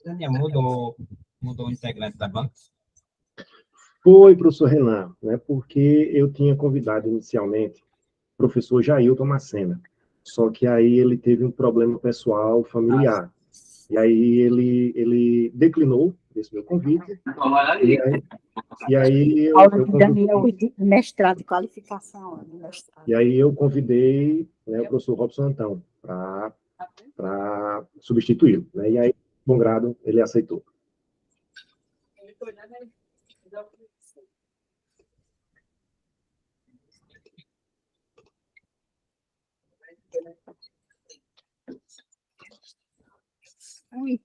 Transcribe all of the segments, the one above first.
Daniel, mudou o integrante da banca? Foi, professor Renan, né, porque eu tinha convidado inicialmente o professor Jailton Macena, só que aí ele teve um problema pessoal, familiar, e aí ele declinou esse meu convite, Aula de Daniel, mestrado, qualificação de mestrado. E aí eu convidei, né, o professor Robson Antão para substituí-lo, né, e aí, bom grado, ele aceitou. Oi.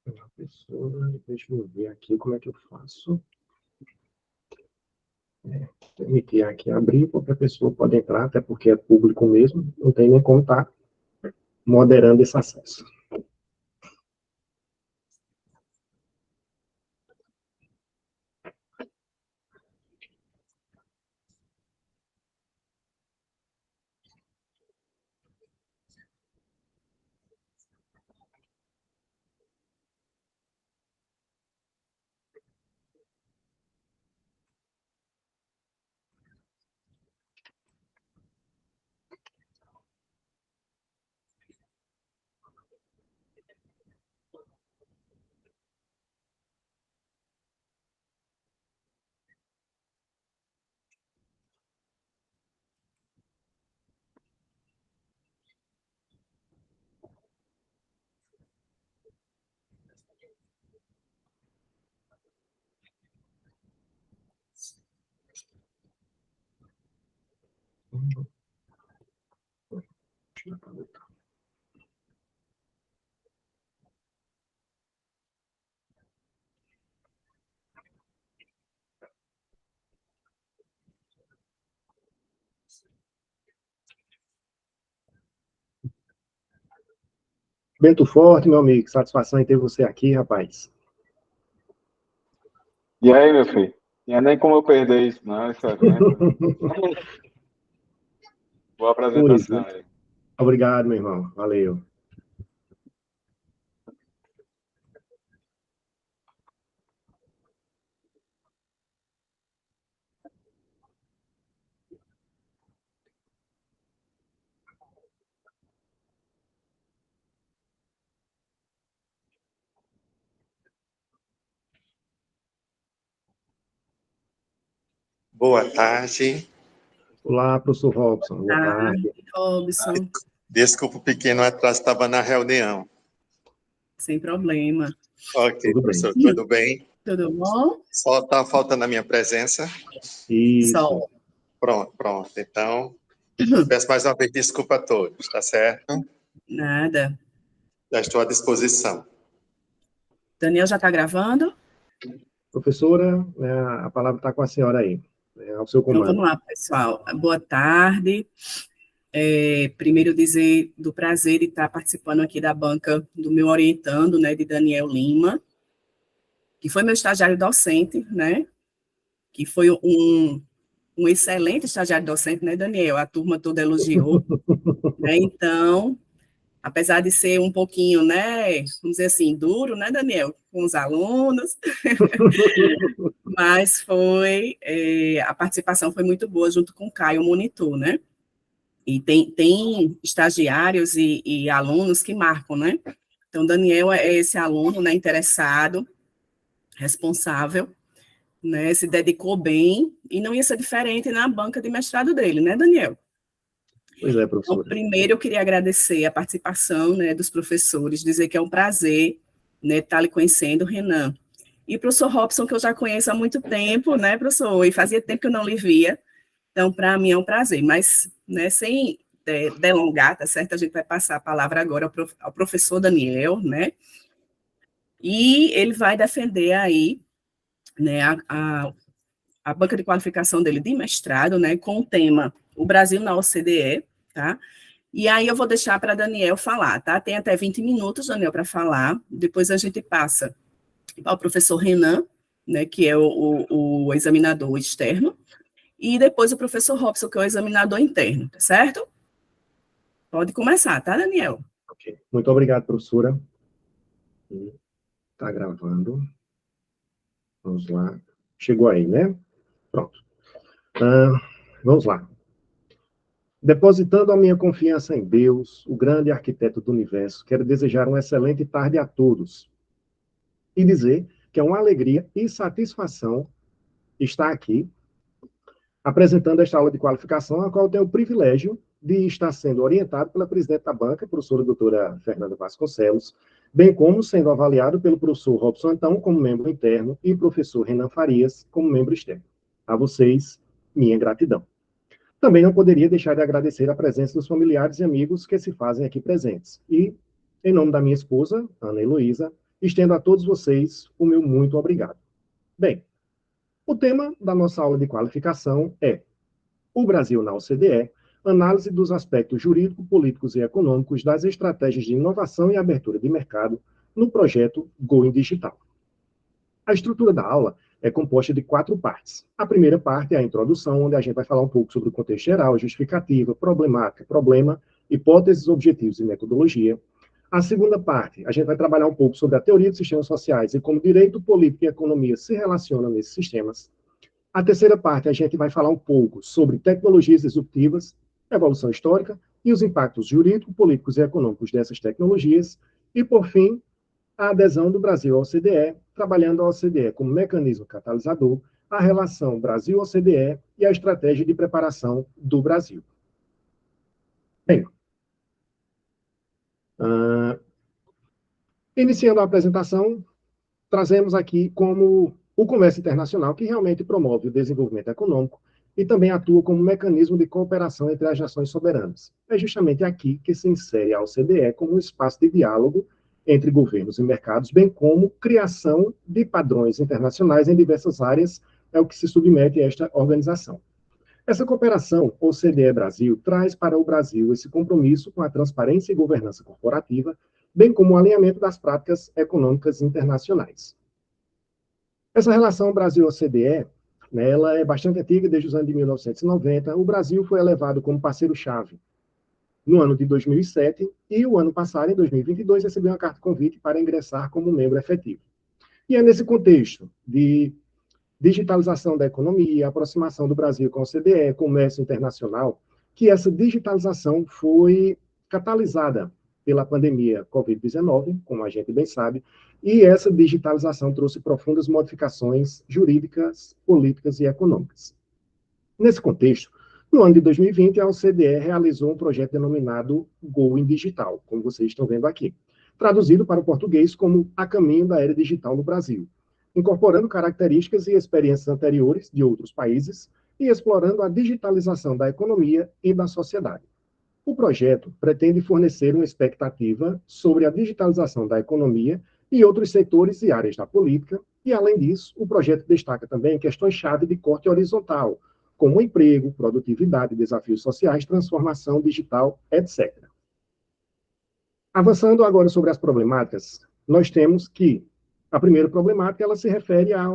Professora, deixa eu ver aqui como é que eu faço. Permitir aqui abrir, qualquer pessoa pode entrar, até porque é público mesmo, não tem nem como estar moderando esse acesso. Bento Forte, meu amigo, satisfação em ter você aqui, rapaz. E aí, meu filho? Não é nem como eu perder isso, não, esse evento. Boa apresentação aí. Obrigado, meu irmão. Valeu. Boa tarde. Olá, professor Robson. Boa tarde. Robson. Desculpa o pequeno atraso, estava na reunião. Sem problema. Ok, Tudo professor, bem. tudo bem? Tudo bom? Só está faltando a minha presença. Isso. Sol. Pronto. Então, peço mais uma vez desculpa a todos, tá certo? Nada. Já estou à disposição. Daniel já está gravando? Professora, a palavra está com a senhora aí. Ao seu Então, comando. vamos lá, pessoal. Boa tarde. Primeiro dizer do prazer de estar participando aqui da banca do meu orientando, né, de Daniel Lima, que foi meu estagiário docente, né, que foi um excelente estagiário docente, né, Daniel? A turma toda elogiou, né? Então, apesar de ser um pouquinho, né, vamos dizer assim, duro, né, Daniel, com os alunos, Mas a participação foi muito boa junto com o Caio, monitor, né? E tem estagiários e alunos que marcam, né? Então, Daniel é esse aluno, né, interessado, responsável, né, se dedicou bem, e não ia ser diferente na banca de mestrado dele, né, Daniel? Pois é, Então, professora. primeiro eu queria agradecer a participação, né, dos professores, dizer que é um prazer, né, estar lhe conhecendo, Renan. E o professor Robson, que eu já conheço há muito tempo, né, professor? E fazia tempo que eu não lhe via. Então, para mim é um prazer. Mas, né, sem delongar, tá certo? A gente vai passar a palavra agora ao professor Daniel, né? E ele vai defender aí, né, a banca de qualificação dele de mestrado, né, com o tema O Brasil na OCDE, tá? E aí eu vou deixar para Daniel falar, tá? Tem até 20 minutos, Daniel, para falar. Depois a gente passa ao professor Renan, né, que é o examinador externo, e depois o professor Robson, que é o examinador interno, tá certo? Pode começar, tá, Daniel? Ok. Muito obrigado, professora. Está gravando. Vamos lá. Chegou aí, né? Pronto. Vamos lá. Depositando a minha confiança em Deus, o grande arquiteto do universo, quero desejar uma excelente tarde a todos e dizer que é uma alegria e satisfação estar aqui apresentando esta aula de qualificação, a qual eu tenho o privilégio de estar sendo orientado pela presidente da banca, professora doutora Fernanda Vasconcelos, bem como sendo avaliado pelo professor Robson Antão como membro interno e professor Renan Farias como membro externo. A vocês, minha gratidão. Também não poderia deixar de agradecer a presença dos familiares e amigos que se fazem aqui presentes. E, em nome da minha esposa, Ana Heloísa, estendo a todos vocês o meu muito obrigado. Bem, o tema da nossa aula de qualificação é o Brasil na OCDE, análise dos aspectos jurídicos, políticos e econômicos das estratégias de inovação e abertura de mercado no projeto Going Digital. A estrutura da aula é composta de 4 partes. A primeira parte é a introdução, onde a gente vai falar um pouco sobre o contexto geral, justificativa, problemática, problema, hipóteses, objetivos e metodologia. A segunda parte, a gente vai trabalhar um pouco sobre a teoria dos sistemas sociais e como direito, política e economia se relacionam nesses sistemas. A terceira parte, a gente vai falar um pouco sobre tecnologias disruptivas, evolução histórica e os impactos jurídicos, políticos e econômicos dessas tecnologias. E, por fim, a adesão do Brasil à OCDE, trabalhando a OCDE como mecanismo catalisador, a relação Brasil-OCDE e a estratégia de preparação do Brasil. Bem, iniciando a apresentação, trazemos aqui como o comércio internacional, que realmente promove o desenvolvimento econômico e também atua como mecanismo de cooperação entre as nações soberanas. É justamente aqui que se insere a OCDE como um espaço de diálogo entre governos e mercados, bem como criação de padrões internacionais em diversas áreas, é o que se submete a esta organização. Essa cooperação, OCDE-Brasil, traz para o Brasil esse compromisso com a transparência e governança corporativa, bem como o alinhamento das práticas econômicas internacionais. Essa relação Brasil-OCDE, né, ela é bastante antiga, desde os anos de 1990. O Brasil foi elevado como parceiro-chave no ano de 2007 e o ano passado, em 2022, recebeu uma carta de convite para ingressar como membro efetivo. E é nesse contexto de digitalização da economia, aproximação do Brasil com a OCDE, comércio internacional, que essa digitalização foi catalisada pela pandemia Covid-19, como a gente bem sabe, e essa digitalização trouxe profundas modificações jurídicas, políticas e econômicas. Nesse contexto, no ano de 2020, a OCDE realizou um projeto denominado Going Digital, como vocês estão vendo aqui, traduzido para o português como A Caminho da Era Digital no Brasil, incorporando características e experiências anteriores de outros países e explorando a digitalização da economia e da sociedade. O projeto pretende fornecer uma expectativa sobre a digitalização da economia e outros setores e áreas da política, e, além disso, o projeto destaca também questões-chave de corte horizontal, como emprego, produtividade, desafios sociais, transformação digital, etc. Avançando agora sobre as problemáticas, nós temos que a primeira problemática ela se refere a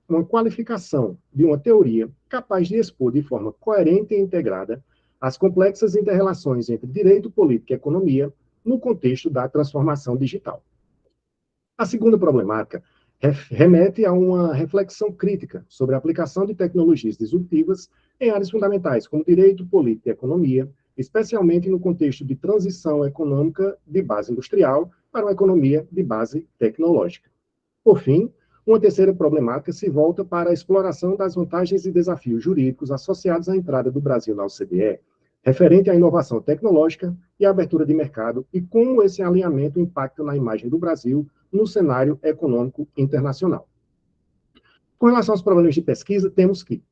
uma qualificação de uma teoria capaz de expor de forma coerente e integrada as complexas interrelações entre direito, política e economia no contexto da transformação digital. A segunda problemática remete a uma reflexão crítica sobre a aplicação de tecnologias disruptivas em áreas fundamentais, como direito, política e economia, especialmente no contexto de transição econômica de base industrial para uma economia de base tecnológica. Por fim, uma terceira problemática se volta para a exploração das vantagens e desafios jurídicos associados à entrada do Brasil na OCDE, referente à inovação tecnológica e à abertura de mercado, e como esse alinhamento impacta na imagem do Brasil no cenário econômico internacional. Com relação aos problemas de pesquisa, temos que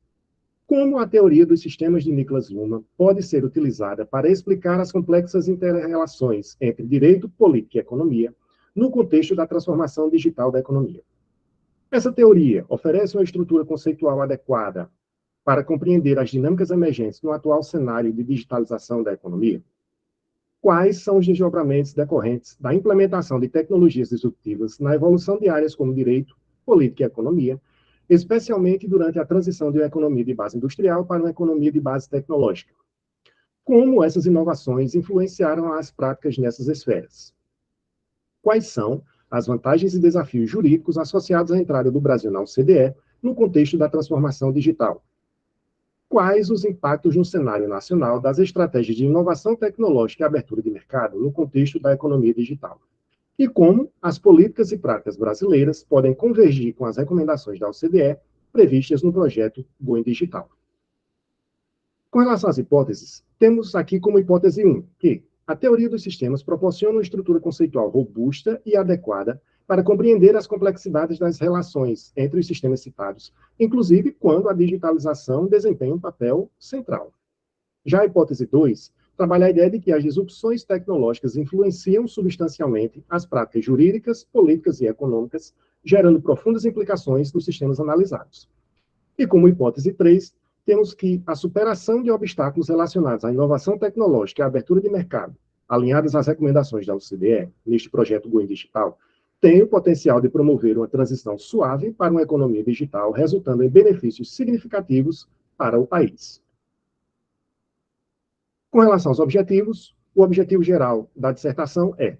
como a teoria dos sistemas de Niklas Luhmann pode ser utilizada para explicar as complexas inter-relações entre direito, política e economia no contexto da transformação digital da economia. Essa teoria oferece uma estrutura conceitual adequada para compreender as dinâmicas emergentes no atual cenário de digitalização da economia? Quais são os desdobramentos decorrentes da implementação de tecnologias disruptivas na evolução de áreas como direito, política e economia, especialmente durante a transição de uma economia de base industrial para uma economia de base tecnológica? Como essas inovações influenciaram as práticas nessas esferas? Quais são as vantagens e desafios jurídicos associados à entrada do Brasil na OCDE no contexto da transformação digital? Quais os impactos no cenário nacional das estratégias de inovação tecnológica e abertura de mercado no contexto da economia digital? E como as políticas e práticas brasileiras podem convergir com as recomendações da OCDE previstas no projeto Going Digital. Com relação às hipóteses, temos aqui como hipótese 1, que a teoria dos sistemas proporciona uma estrutura conceitual robusta e adequada para compreender as complexidades das relações entre os sistemas citados, inclusive quando a digitalização desempenha um papel central. Já a hipótese 2 trabalha a ideia de que as disrupções tecnológicas influenciam substancialmente as práticas jurídicas, políticas e econômicas, gerando profundas implicações nos sistemas analisados. E como hipótese 3, temos que a superação de obstáculos relacionados à inovação tecnológica e à abertura de mercado, alinhadas às recomendações da OCDE, neste projeto Going Digital, tem o potencial de promover uma transição suave para uma economia digital, resultando em benefícios significativos para o país. Com relação aos objetivos, o objetivo geral da dissertação é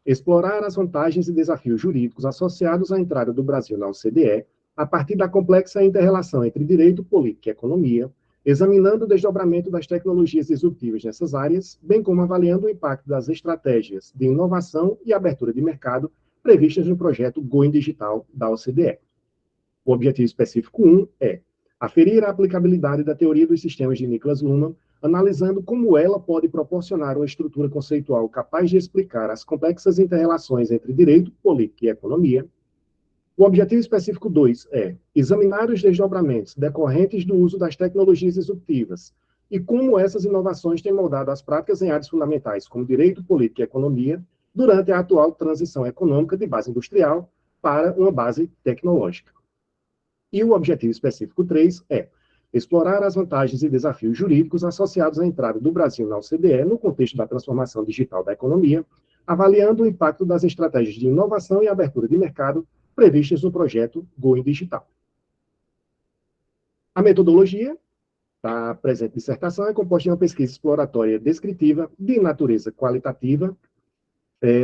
explorar as vantagens e desafios jurídicos associados à entrada do Brasil na OCDE, a partir da complexa inter-relação entre direito, política e economia, examinando o desdobramento das tecnologias disruptivas nessas áreas, bem como avaliando o impacto das estratégias de inovação e abertura de mercado previstas no projeto Going Digital da OCDE. O objetivo específico 1 é aferir a aplicabilidade da teoria dos sistemas de Niklas Luhmann, analisando como ela pode proporcionar uma estrutura conceitual capaz de explicar as complexas inter-relações entre direito, política e economia. O objetivo específico 2 é examinar os desdobramentos decorrentes do uso das tecnologias disruptivas e como essas inovações têm moldado as práticas em áreas fundamentais, como direito, política e economia, durante a atual transição econômica de base industrial para uma base tecnológica. E o objetivo específico 3 é explorar as vantagens e desafios jurídicos associados à entrada do Brasil na OCDE no contexto da transformação digital da economia, avaliando o impacto das estratégias de inovação e abertura de mercado previstas no projeto Going Digital. A metodologia da presente dissertação é composta de uma pesquisa exploratória descritiva de natureza qualitativa,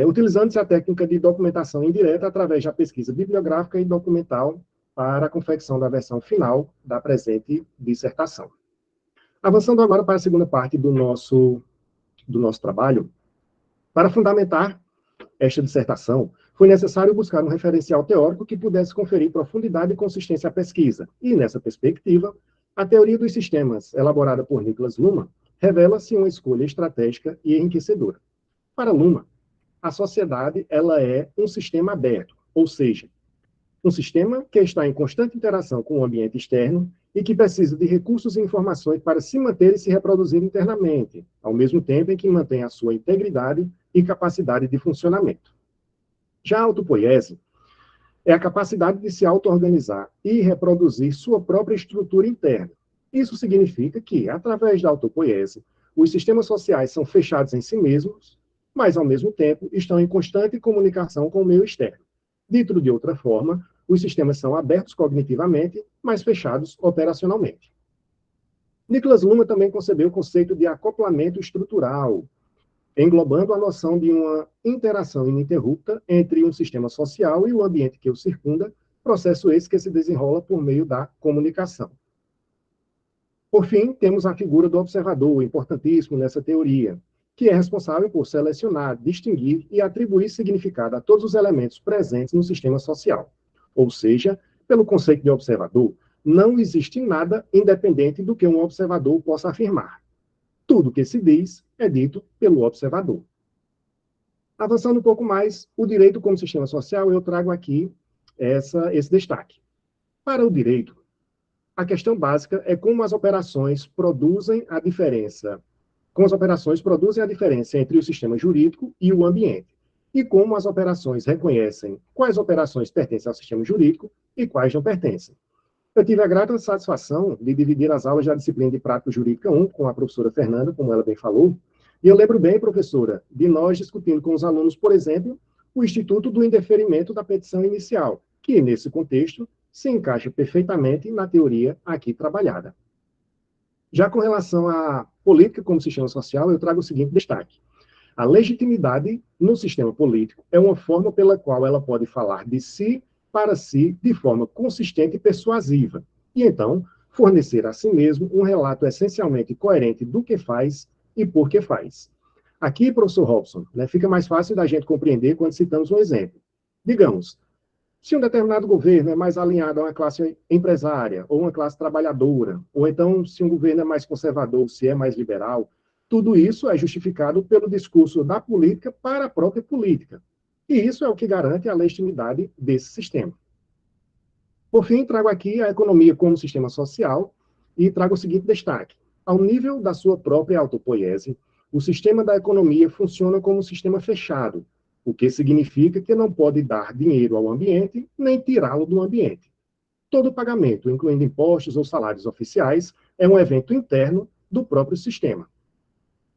utilizando-se a técnica de documentação indireta através da pesquisa bibliográfica e documental para a confecção da versão final da presente dissertação. Avançando agora para a segunda parte do nosso trabalho, para fundamentar esta dissertação, foi necessário buscar um referencial teórico que pudesse conferir profundidade e consistência à pesquisa, e, nessa perspectiva, a teoria dos sistemas, elaborada por Niklas Luhmann, revela-se uma escolha estratégica e enriquecedora. Para Luhmann, a sociedade ela é um sistema aberto, ou seja, um sistema que está em constante interação com o ambiente externo e que precisa de recursos e informações para se manter e se reproduzir internamente, ao mesmo tempo em que mantém a sua integridade e capacidade de funcionamento. Já a autopoiese é a capacidade de se auto-organizar e reproduzir sua própria estrutura interna. Isso significa que, através da autopoiese, os sistemas sociais são fechados em si mesmos, mas, ao mesmo tempo, estão em constante comunicação com o meio externo. Dito de outra forma, os sistemas são abertos cognitivamente, mas fechados operacionalmente. Niklas Luhmann também concebeu o conceito de acoplamento estrutural, englobando a noção de uma interação ininterrupta entre um sistema social e o ambiente que o circunda, processo esse que se desenrola por meio da comunicação. Por fim, temos a figura do observador, importantíssimo nessa teoria, que é responsável por selecionar, distinguir e atribuir significado a todos os elementos presentes no sistema social. Ou seja, pelo conceito de observador, não existe nada independente do que um observador possa afirmar. Tudo que se diz é dito pelo observador. Avançando um pouco mais, o direito como sistema social, eu trago aqui esse destaque. Para o direito, a questão básica é como as operações produzem a diferença entre o sistema jurídico e o ambiente, e como as operações reconhecem quais operações pertencem ao sistema jurídico e quais não pertencem. Eu tive a grata satisfação de dividir as aulas da disciplina de Prática Jurídica 1 com a professora Fernanda, como ela bem falou, e eu lembro bem, professora, de nós discutindo com os alunos, por exemplo, o Instituto do Indeferimento da Petição Inicial, que, nesse contexto, se encaixa perfeitamente na teoria aqui trabalhada. Já com relação à política como sistema social, eu trago o seguinte destaque. A legitimidade no sistema político é uma forma pela qual ela pode falar de si para si de forma consistente e persuasiva, e então fornecer a si mesmo um relato essencialmente coerente do que faz e por que faz. Aqui, professor Robson, fica mais fácil da gente compreender quando citamos um exemplo. Digamos, se um determinado governo é mais alinhado a uma classe empresária ou uma classe trabalhadora, ou então se um governo é mais conservador, se é mais liberal, tudo isso é justificado pelo discurso da política para a própria política. E isso é o que garante a legitimidade desse sistema. Por fim, trago aqui a economia como sistema social e trago o seguinte destaque. Ao nível da sua própria autopoiese, o sistema da economia funciona como um sistema fechado, o que significa que não pode dar dinheiro ao ambiente, nem tirá-lo do ambiente. Todo pagamento, incluindo impostos ou salários oficiais, é um evento interno do próprio sistema.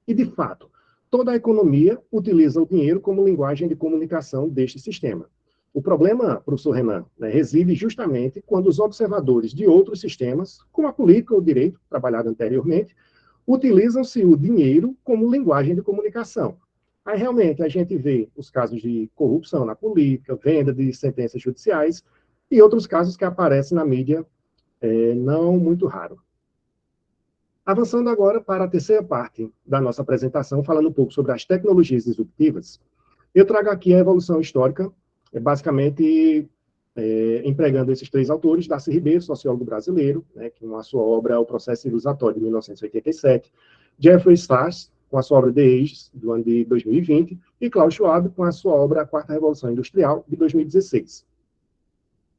E, de fato, toda a economia utiliza o dinheiro como linguagem de comunicação deste sistema. O problema, professor Renan, reside justamente quando os observadores de outros sistemas, como a política ou o direito, trabalhado anteriormente, utilizam-se o dinheiro como linguagem de comunicação. Aí, realmente, a gente vê os casos de corrupção na política, venda de sentenças judiciais e outros casos que aparecem na mídia, não muito raro. Avançando agora para a terceira parte da nossa apresentação, falando um pouco sobre as tecnologias disruptivas, eu trago aqui a evolução histórica, basicamente empregando esses três autores, Darcy Ribeiro, sociólogo brasileiro, que com a sua obra O Processo Civilizatório, de 1987, Jeffrey Sachs, com a sua obra The Ages, do ano de 2020, e Klaus Schwab, com a sua obra A Quarta Revolução Industrial, de 2016.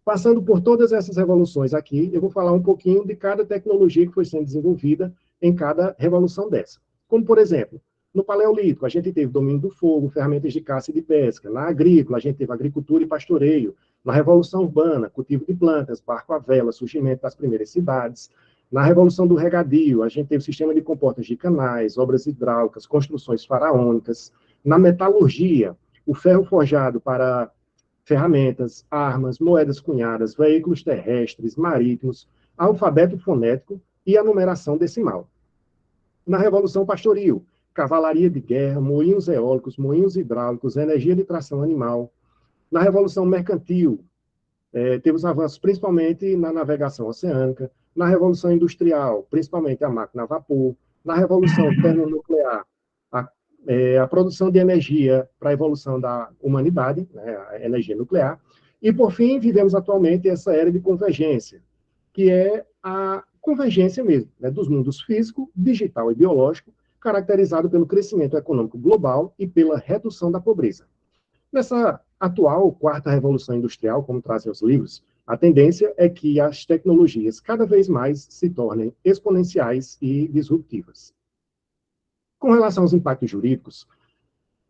Passando por todas essas revoluções aqui, eu vou falar um pouquinho de cada tecnologia que foi sendo desenvolvida em cada revolução dessa. Como, por exemplo, no Paleolítico, a gente teve domínio do fogo, ferramentas de caça e de pesca. Na agrícola, a gente teve agricultura e pastoreio. Na Revolução Urbana, cultivo de plantas, barco à vela, surgimento das primeiras cidades. Na Revolução do Regadio, a gente teve sistema de comportas de canais, obras hidráulicas, construções faraônicas. Na metalurgia, o ferro forjado para ferramentas, armas, moedas cunhadas, veículos terrestres, marítimos, alfabeto fonético e a numeração decimal. Na Revolução Pastoril, cavalaria de guerra, moinhos eólicos, moinhos hidráulicos, energia de tração animal. Na Revolução Mercantil, teve os avanços principalmente na navegação oceânica. Na Revolução Industrial, principalmente a máquina a vapor. Na Revolução Termonuclear, a produção de energia para a evolução da humanidade, a energia nuclear. E, por fim, vivemos atualmente essa era de convergência, que é a convergência mesmo, dos mundos físico, digital e biológico, caracterizado pelo crescimento econômico global e pela redução da pobreza. Nessa atual quarta revolução industrial, como trazem os livros, a tendência é que as tecnologias cada vez mais se tornem exponenciais e disruptivas. Com relação aos impactos jurídicos,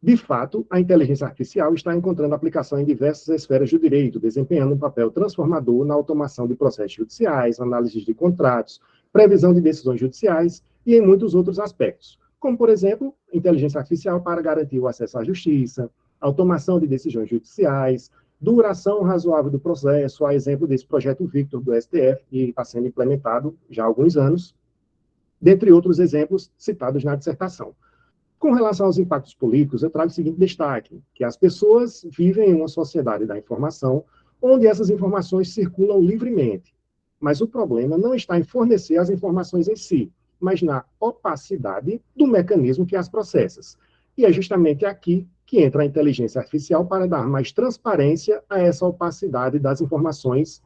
de fato, a inteligência artificial está encontrando aplicação em diversas esferas do direito, desempenhando um papel transformador na automação de processos judiciais, análise de contratos, previsão de decisões judiciais e em muitos outros aspectos, como, por exemplo, inteligência artificial para garantir o acesso à justiça, automação de decisões judiciais, duração razoável do processo, a exemplo desse projeto Victor do STF, que está sendo implementado já há alguns anos, dentre outros exemplos citados na dissertação. Com relação aos impactos políticos, eu trago o seguinte destaque, que as pessoas vivem em uma sociedade da informação, onde essas informações circulam livremente. Mas o problema não está em fornecer as informações em si, mas na opacidade do mecanismo que as processa. E é justamente aqui que entra a inteligência artificial para dar mais transparência a essa opacidade das informações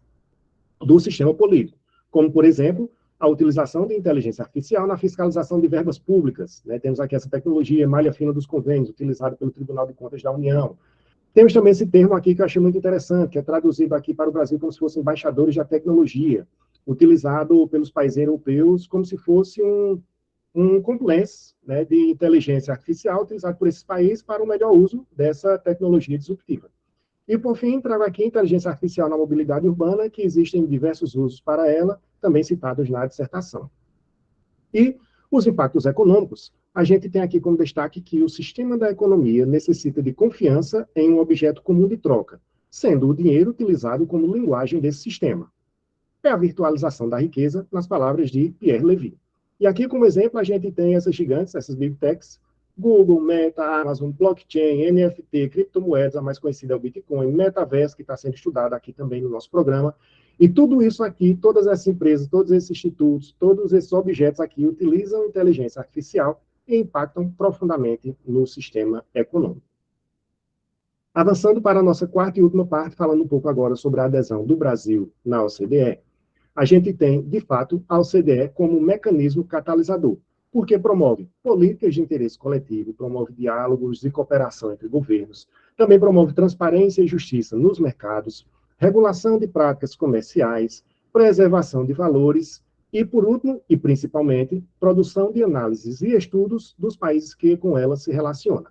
do sistema político, como, por exemplo, a utilização de inteligência artificial na fiscalização de verbas públicas. Né? Temos aqui essa tecnologia malha fina dos convênios, utilizada pelo Tribunal de Contas da União. Temos também esse termo aqui que eu achei muito interessante, que é traduzido aqui para o Brasil como se fossem embaixadores da tecnologia, utilizado pelos países europeus como se fosse um compliance, né, de inteligência artificial utilizado por esses países para o melhor uso dessa tecnologia disruptiva. E, por fim, trago aqui a inteligência artificial na mobilidade urbana, que existem diversos usos para ela, também citados na dissertação. E os impactos econômicos, a gente tem aqui como destaque que o sistema da economia necessita de confiança em um objeto comum de troca, sendo o dinheiro utilizado como linguagem desse sistema. É a virtualização da riqueza, nas palavras de Pierre Levy. E aqui, como exemplo, a gente tem essas gigantes, essas big techs, Google, Meta, Amazon, blockchain, NFT, criptomoedas, a mais conhecida é o Bitcoin, metaverso, que está sendo estudado aqui também no nosso programa. E tudo isso aqui, todas essas empresas, todos esses institutos, todos esses objetos aqui utilizam inteligência artificial e impactam profundamente no sistema econômico. Avançando para a nossa quarta e última parte, falando um pouco agora sobre a adesão do Brasil na OCDE, a gente tem, de fato, a OCDE como mecanismo catalisador, porque promove políticas de interesse coletivo, promove diálogos e cooperação entre governos, também promove transparência e justiça nos mercados, regulação de práticas comerciais, preservação de valores e, por último, e principalmente, produção de análises e estudos dos países que com ela se relacionam.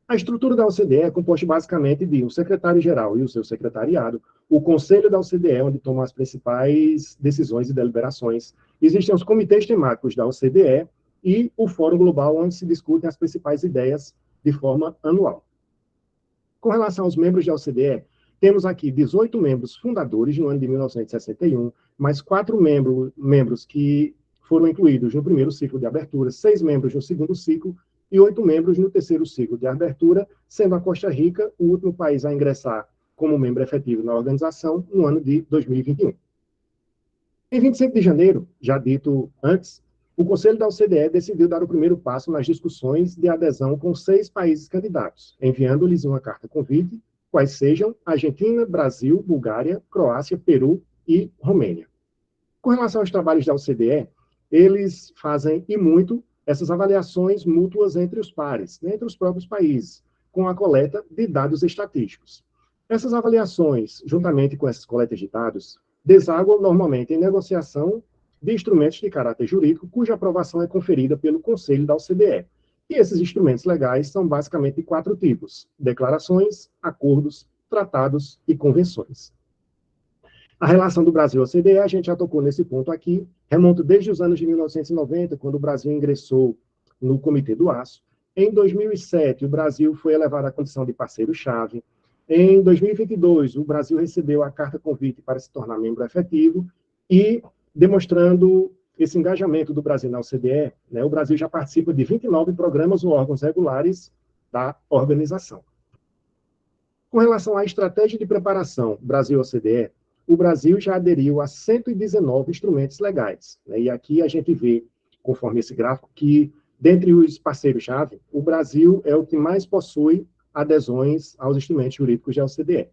A estrutura da OCDE é composta basicamente de um secretário-geral e o seu secretariado, o Conselho da OCDE, onde tomam as principais decisões e deliberações. Existem os comitês temáticos da OCDE e o Fórum Global, onde se discutem as principais ideias de forma anual. Com relação aos membros da OCDE, temos aqui 18 membros fundadores no ano de 1961, mais 4 membros que foram incluídos no primeiro ciclo de abertura, 6 membros no segundo ciclo e 8 membros no terceiro ciclo de abertura, sendo a Costa Rica o último país a ingressar como membro efetivo na organização no ano de 2021. Em 25 de janeiro, já dito antes, o Conselho da OCDE decidiu dar o primeiro passo nas discussões de adesão com 6 países candidatos, enviando-lhes uma carta convite, quais sejam Argentina, Brasil, Bulgária, Croácia, Peru e Romênia. Com relação aos trabalhos da OCDE, eles fazem, e muito, essas avaliações mútuas entre os pares, né, entre os próprios países, com a coleta de dados estatísticos. Essas avaliações, juntamente com essas coletas de dados, desaguam normalmente em negociação de instrumentos de caráter jurídico, cuja aprovação é conferida pelo Conselho da OCDE. E esses instrumentos legais são basicamente de 4 tipos: declarações, acordos, tratados e convenções. A relação do Brasil à OCDE, a gente já tocou nesse ponto aqui, remonta desde os anos de 1990, quando o Brasil ingressou no Comitê do Aço. Em 2007, o Brasil foi elevado à condição de parceiro-chave. Em 2022, o Brasil recebeu a carta convite para se tornar membro efetivo e, demonstrando esse engajamento do Brasil na OCDE, né, o Brasil já participa de 29 programas ou órgãos regulares da organização. Com relação à estratégia de preparação Brasil-OCDE, o Brasil já aderiu a 119 instrumentos legais. Né? E aqui a gente vê, conforme esse gráfico, que, dentre os parceiros-chave, o Brasil é o que mais possui adesões aos instrumentos jurídicos da OCDE.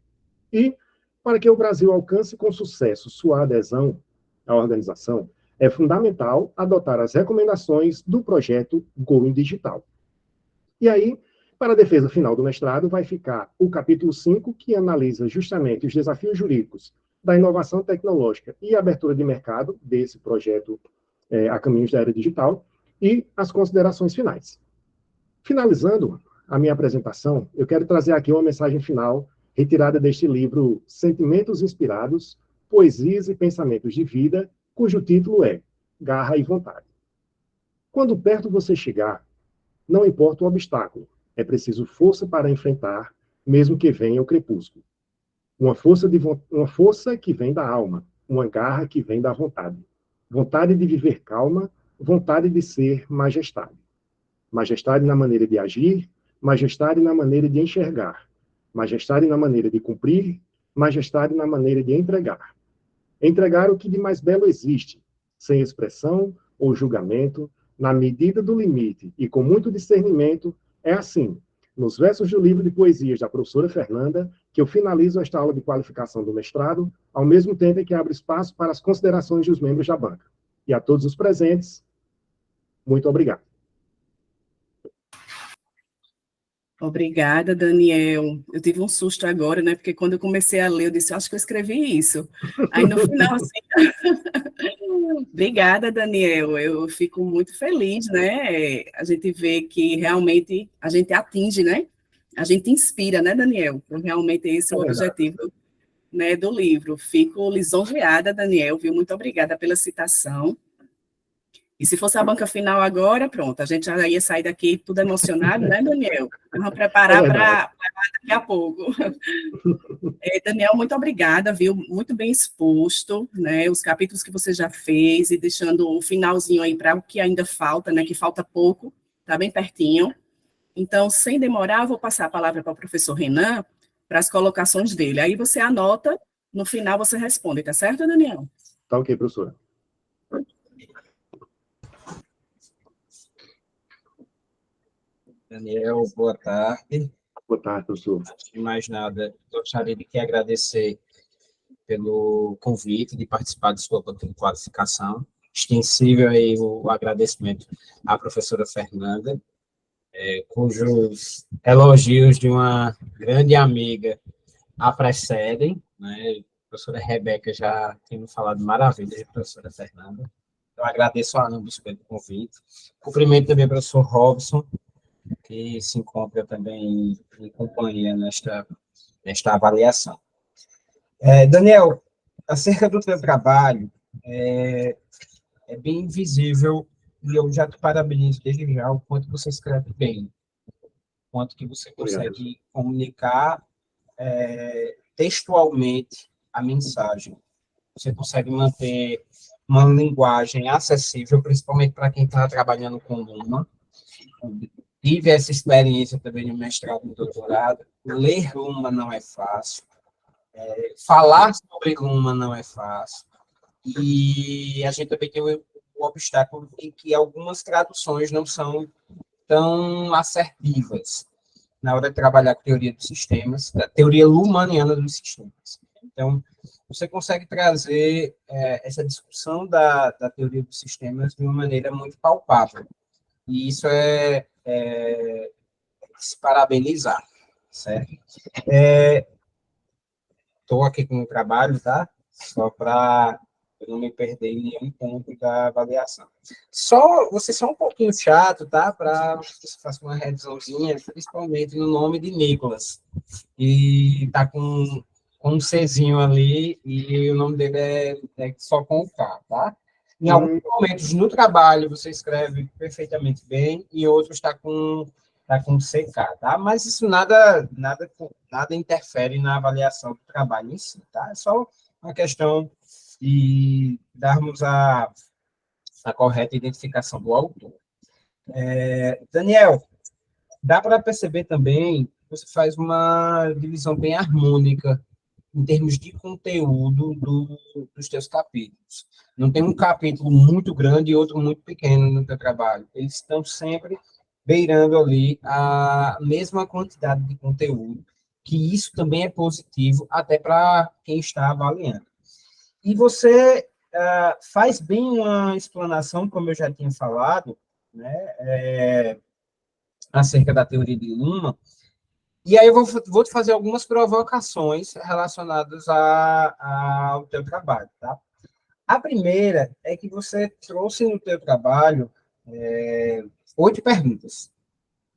E, para que o Brasil alcance com sucesso sua adesão à organização, é fundamental adotar as recomendações do projeto Going Digital. E aí, para a defesa final do mestrado, vai ficar o capítulo 5, que analisa justamente os desafios jurídicos da inovação tecnológica e abertura de mercado desse projeto a caminhos da era digital, e as considerações finais. Finalizando a minha apresentação, eu quero trazer aqui uma mensagem final retirada deste livro Sentimentos Inspirados, Poesias e Pensamentos de Vida, cujo título é Garra e Vontade. Quando perto você chegar, não importa o obstáculo, é preciso força para enfrentar, mesmo que venha o crepúsculo. Uma força que vem da alma, uma garra que vem da vontade. Vontade de viver calma, vontade de ser majestade. Majestade na maneira de agir, majestade na maneira de enxergar, majestade na maneira de cumprir, majestade na maneira de entregar. Entregar o que de mais belo existe, sem expressão ou julgamento, na medida do limite e com muito discernimento, é assim, nos versos do livro de poesias da professora Fernanda, que eu finalizo esta aula de qualificação do mestrado, ao mesmo tempo em que abro espaço para as considerações dos membros da banca. E a todos os presentes, muito obrigado. Obrigada, Daniel. Eu tive um susto agora, né? Porque quando eu comecei a ler, eu disse, acho que eu escrevi isso. Aí no final, assim... Obrigada, Daniel. Eu fico muito feliz, né? A gente vê que realmente a gente atinge, né? A gente inspira, né, Daniel? Então, realmente esse é o objetivo, né, do livro. Fico lisonjeada, Daniel, viu? Muito obrigada pela citação. E se fosse a banca final agora, pronto, a gente já ia sair daqui tudo emocionado, né, Daniel? Vamos preparar para daqui a pouco. Daniel, muito obrigada, viu? Muito bem exposto, né? Os capítulos que você já fez e deixando o finalzinho aí para o que ainda falta, né? Que falta pouco, tá bem pertinho. Então, sem demorar, eu vou passar a palavra para o professor Renan para as colocações dele. Aí você anota, no final você responde, tá certo, Daniel? Tá ok, professora. Daniel, boa tarde. Boa tarde, professor. Antes de mais nada, gostaria de agradecer pelo convite de participar de sua qualificação. Extensível aí o agradecimento à professora Fernanda, cujos elogios de uma grande amiga a precedem, né? A professora Rebeca já tem me falado maravilhas da professora Fernanda. Eu agradeço a ambos pelo convite. Cumprimento também o professor Robson, que se encontra também em companhia nesta avaliação. Daniel, acerca do teu trabalho, é bem visível, e eu já te parabenizo desde já o quanto você escreve bem, o quanto que você consegue comunicar textualmente a mensagem. Você consegue manter uma linguagem acessível, principalmente para quem está trabalhando com Luma. Tive essa experiência também no mestrado e no doutorado. Ler Luma não é fácil. Falar sobre Luma não é fácil. E a gente também tem o obstáculo em que algumas traduções não são tão assertivas na hora de trabalhar com teoria dos sistemas, a teoria lumaniana dos sistemas. Então, você consegue trazer essa discussão da teoria dos sistemas de uma maneira muito palpável. E isso é se parabenizar, certo? Estou aqui com o trabalho, tá? Só para eu não me perder em nenhum ponto da avaliação. Você só um pouquinho chato, tá? Para você faça uma revisãozinha, principalmente no nome de Nicolas. E tá com um Czinho ali, e o nome dele é só com o K, tá? Em alguns momentos no trabalho você escreve perfeitamente bem, e outros está com CK, tá? Mas isso nada interfere na avaliação do trabalho em si, tá? É só uma questão de darmos a correta identificação do autor. Daniel, dá para perceber também que você faz uma divisão bem harmônica em termos de conteúdo dos teus capítulos. Não tem um capítulo muito grande e outro muito pequeno no teu trabalho. Eles estão sempre beirando ali a mesma quantidade de conteúdo, que isso também é positivo até para quem está avaliando. E você faz bem uma explanação, como eu já tinha falado, né, acerca da teoria de Luma, e aí eu vou te fazer algumas provocações relacionadas ao teu trabalho, tá? A primeira é que você trouxe no teu trabalho 8 perguntas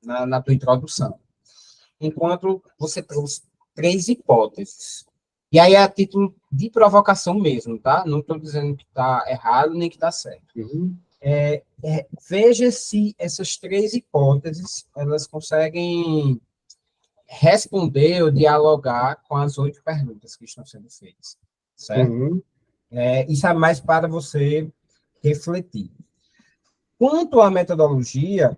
na tua introdução, enquanto você trouxe 3 hipóteses. E aí é a título de provocação mesmo, tá? Não estou dizendo que está errado nem que está certo. Uhum. Veja se essas 3 hipóteses elas conseguem responder ou dialogar com as 8 perguntas que estão sendo feitas, certo? Uhum. Isso é mais para você refletir. Quanto à metodologia,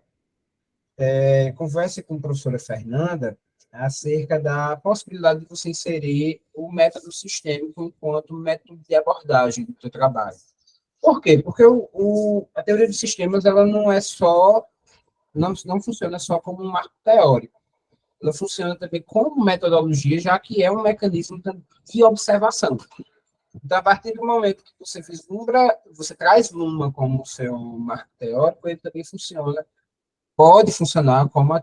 converse com a professora Fernanda acerca da possibilidade de você inserir o método sistêmico enquanto método de abordagem do seu trabalho. Por quê? Porque a teoria dos sistemas ela não é só, não funciona só como um marco teórico, ela funciona também como metodologia, já que é um mecanismo de observação. Então, a partir do momento que você vislumbra, você traz Luma como seu marco teórico, ele também pode funcionar como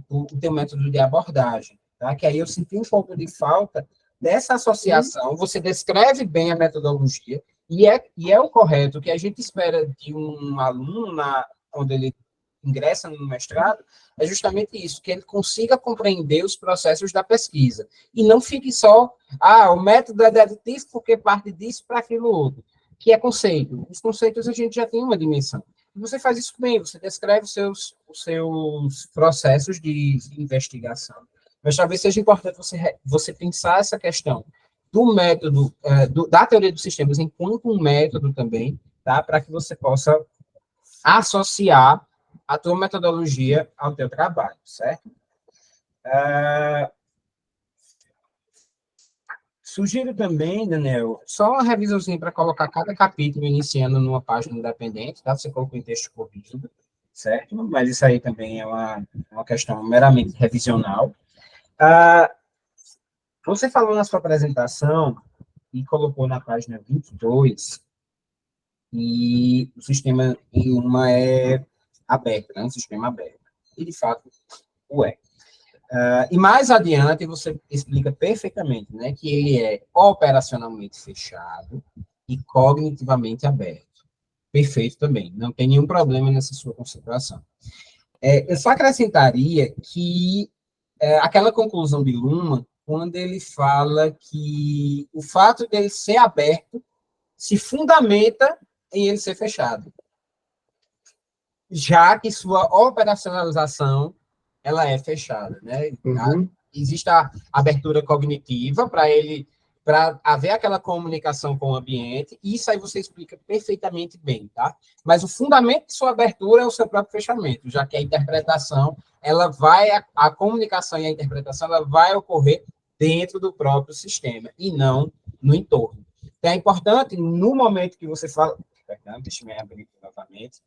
o teu método de abordagem, tá? Que aí eu senti um pouco de falta dessa associação, você descreve bem a metodologia, e é o correto, o que a gente espera de um aluno, quando ele ingressa no mestrado, é justamente isso, que ele consiga compreender os processos da pesquisa, e não fique só, o método é dedutivo porque parte disso para aquilo outro, que é conceito. Os conceitos a gente já tem uma dimensão. Você faz isso bem, você descreve os seus processos de investigação. Mas talvez seja importante você pensar essa questão do método, da teoria dos sistemas enquanto um método também, tá? Para que você possa associar a tua metodologia ao teu trabalho, certo? Sugiro também, Daniel, só uma revisãozinha para colocar cada capítulo iniciando numa página independente, tá? Você colocou em texto corrigido, certo? Mas isso aí também é uma questão meramente revisional. Você falou na sua apresentação e colocou na página 22 e o sistema em uma é aberto, né? Um sistema aberto. E, de fato, o é. E mais adiante você explica perfeitamente, né, que ele é operacionalmente fechado e cognitivamente aberto. Perfeito também, não tem nenhum problema nessa sua consideração. Eu só acrescentaria que aquela conclusão de Luhmann, quando ele fala que o fato dele ser aberto se fundamenta em ele ser fechado, já que sua operacionalização ela é fechada, né? Uhum. Existe a abertura cognitiva para haver aquela comunicação com o ambiente, e isso aí você explica perfeitamente bem, tá? Mas o fundamento de sua abertura é o seu próprio fechamento, já que a interpretação, a comunicação e a interpretação, ela vai ocorrer dentro do próprio sistema, e não no entorno. Então, é importante, no momento que você fala... Deixa eu me abrir novamente.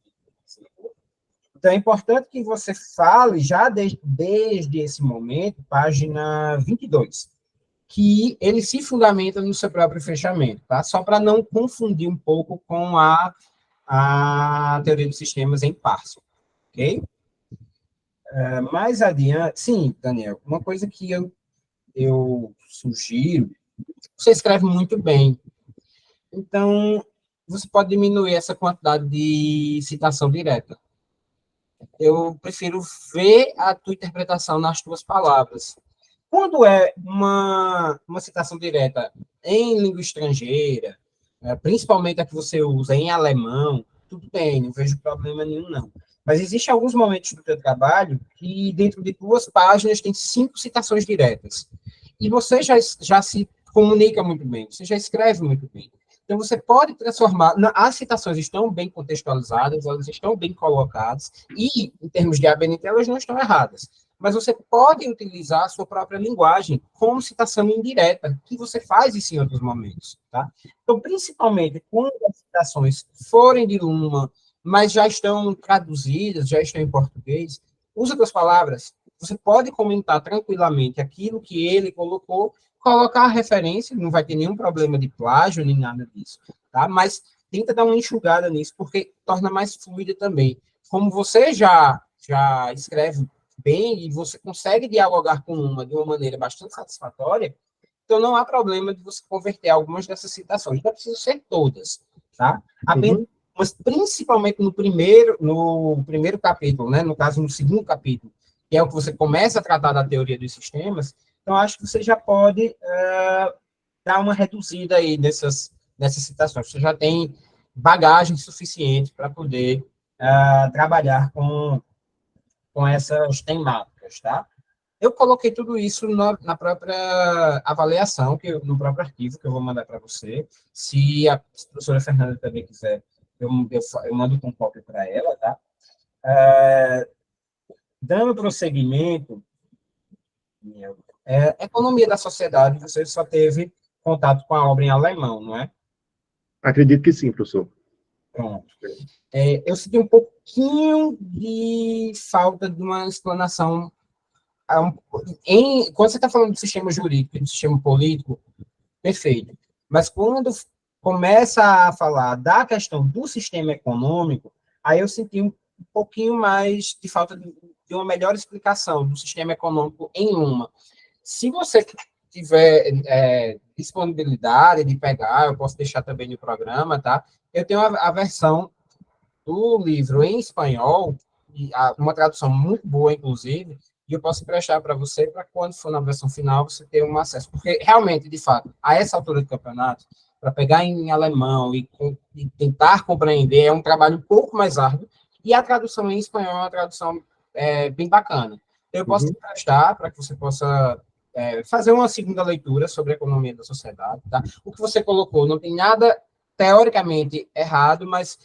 Então, é importante que você fale, já desde esse momento, página 22, que ele se fundamenta no seu próprio fechamento, tá? Só para não confundir um pouco com a teoria dos sistemas em parso, ok? Mais adiante, sim, Daniel, uma coisa que eu sugiro, você escreve muito bem, então você pode diminuir essa quantidade de citação direta. Eu prefiro ver a tua interpretação nas tuas palavras. Quando é uma citação direta em língua estrangeira, principalmente a que você usa em alemão, tudo bem, não vejo problema nenhum, não. Mas existem alguns momentos do teu trabalho que, dentro de 2 páginas, tem 5 citações diretas. E você já se comunica muito bem, você já escreve muito bem. Então, você pode transformar... As citações estão bem contextualizadas, elas estão bem colocadas, e, em termos de ABNT, elas não estão erradas. Mas você pode utilizar a sua própria linguagem como citação indireta, que você faz isso em outros momentos, tá? Então, principalmente, quando as citações forem de Luhmann, mas já estão traduzidas, já estão em português, usa outras palavras. Você pode comentar tranquilamente aquilo que ele colocou, colocar a referência, não vai ter nenhum problema de plágio, nem nada disso, tá? Mas tenta dar uma enxugada nisso, porque torna mais fluida também. Como você já escreve bem e você consegue dialogar com de uma maneira bastante satisfatória, então não há problema de você converter algumas dessas citações. Não precisa ser todas, tá? Apenas, mas principalmente no primeiro capítulo, né? No caso, no segundo capítulo, que é o que você começa a tratar da teoria dos sistemas, então acho que você já pode dar uma reduzida aí nessas citações. Você já tem bagagem suficiente para poder trabalhar com essas temáticas, tá? Eu coloquei tudo isso na própria avaliação, no próprio arquivo que eu vou mandar para você. Se a professora Fernanda também quiser, eu mando com cópia para ela, tá? Dando prosseguimento, Economia da Sociedade, você só teve contato com a obra em alemão, não é? Acredito que sim, professor. Pronto. Eu senti um pouquinho de falta de uma explanação. Quando você está falando do sistema jurídico e do sistema político, perfeito. Mas quando começa a falar da questão do sistema econômico, aí eu senti um pouquinho mais de falta de uma melhor explicação do sistema econômico em uma. Se você tiver disponibilidade de pegar, eu posso deixar também no programa, tá? Eu tenho a versão do livro em espanhol, uma tradução muito boa, inclusive, e eu posso emprestar para você, para quando for na versão final, você ter um acesso. Porque, realmente, de fato, a essa altura do campeonato, para pegar em alemão e tentar compreender, é um trabalho um pouco mais árduo, e a tradução em espanhol é uma tradução bem bacana. Eu posso te emprestar para que você possa fazer uma segunda leitura sobre a economia da sociedade. Tá? O que você colocou não tem nada, teoricamente, errado, mas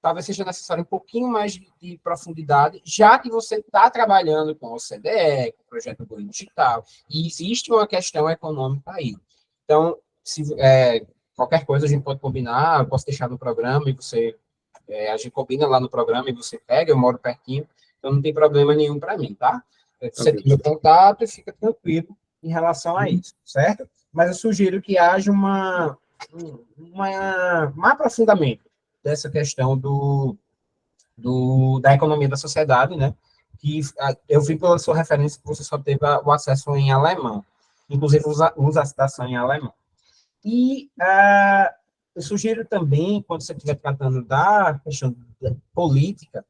talvez seja necessário um pouquinho mais de profundidade, já que você está trabalhando com o CDE, com o Projeto Goiânia Digital, e existe uma questão econômica aí. Então, qualquer coisa a gente pode combinar, eu posso deixar no programa, e a gente combina lá no programa, e você pega, eu moro pertinho, então não tem problema nenhum para mim, tá? Você tem meu contato e fica tranquilo em relação a isso, certo? Mas eu sugiro que haja um aprofundamento dessa questão da economia da sociedade, né? Que eu vi pela sua referência que você só teve o acesso em alemão, inclusive usa a citação em alemão. E eu sugiro também, quando você estiver tratando da questão política,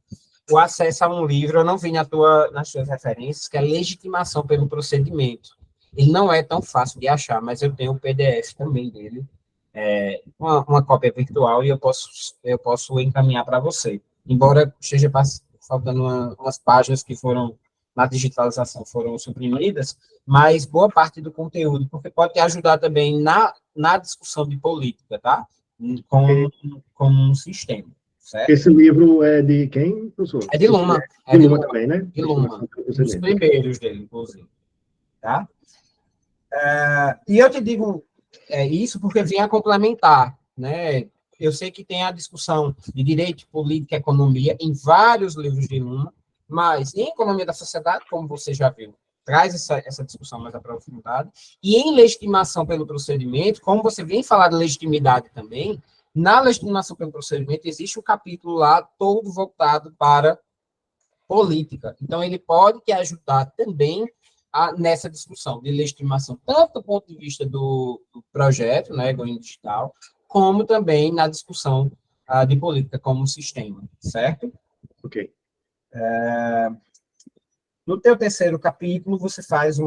o acesso a um livro, eu não vi nas suas referências, que é Legitimação pelo Procedimento. Ele não é tão fácil de achar, mas eu tenho o PDF também dele, uma cópia virtual, e eu posso encaminhar para você. Embora esteja faltando umas páginas que foram, na digitalização, foram suprimidas, mas boa parte do conteúdo, porque pode te ajudar também na discussão de política, tá? Com um sistema, certo? Esse livro é de quem, professor? É de Luma. De Luma também, né? De Luma. Os primeiros dele, inclusive. Tá? E eu te digo isso porque vem a complementar, né? Eu sei que tem a discussão de direito, política e economia em vários livros de Luma, mas em economia da sociedade, como você já viu, traz essa discussão mais aprofundada, e em legitimação pelo procedimento, como você vem falar de legitimidade também, na legitimação pelo procedimento existe um capítulo lá todo voltado para política. Então, ele pode te ajudar também nessa discussão de legitimação, tanto do ponto de vista do projeto, né, Goiânia Digital, como também na discussão de política como sistema, certo? Ok. No teu terceiro capítulo, você faz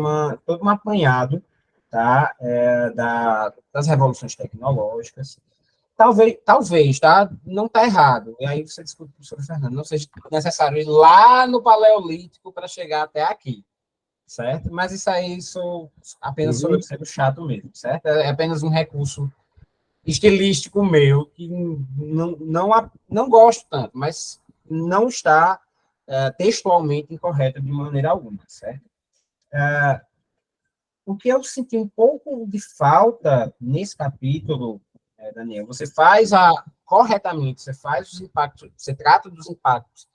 todo um apanhado, tá, das revoluções tecnológicas. Talvez, tá? Não está errado. E aí você discute com o professor Fernando, não seja necessário ir lá no Paleolítico para chegar até aqui, certo? Mas isso aí apenas sou eu sendo chato mesmo, certo? É apenas um recurso estilístico meu, que não gosto tanto, mas não está textualmente incorreto de maneira alguma, certo? O que eu senti um pouco de falta nesse capítulo, Daniel, você faz corretamente, você faz os impactos, você trata dos impactos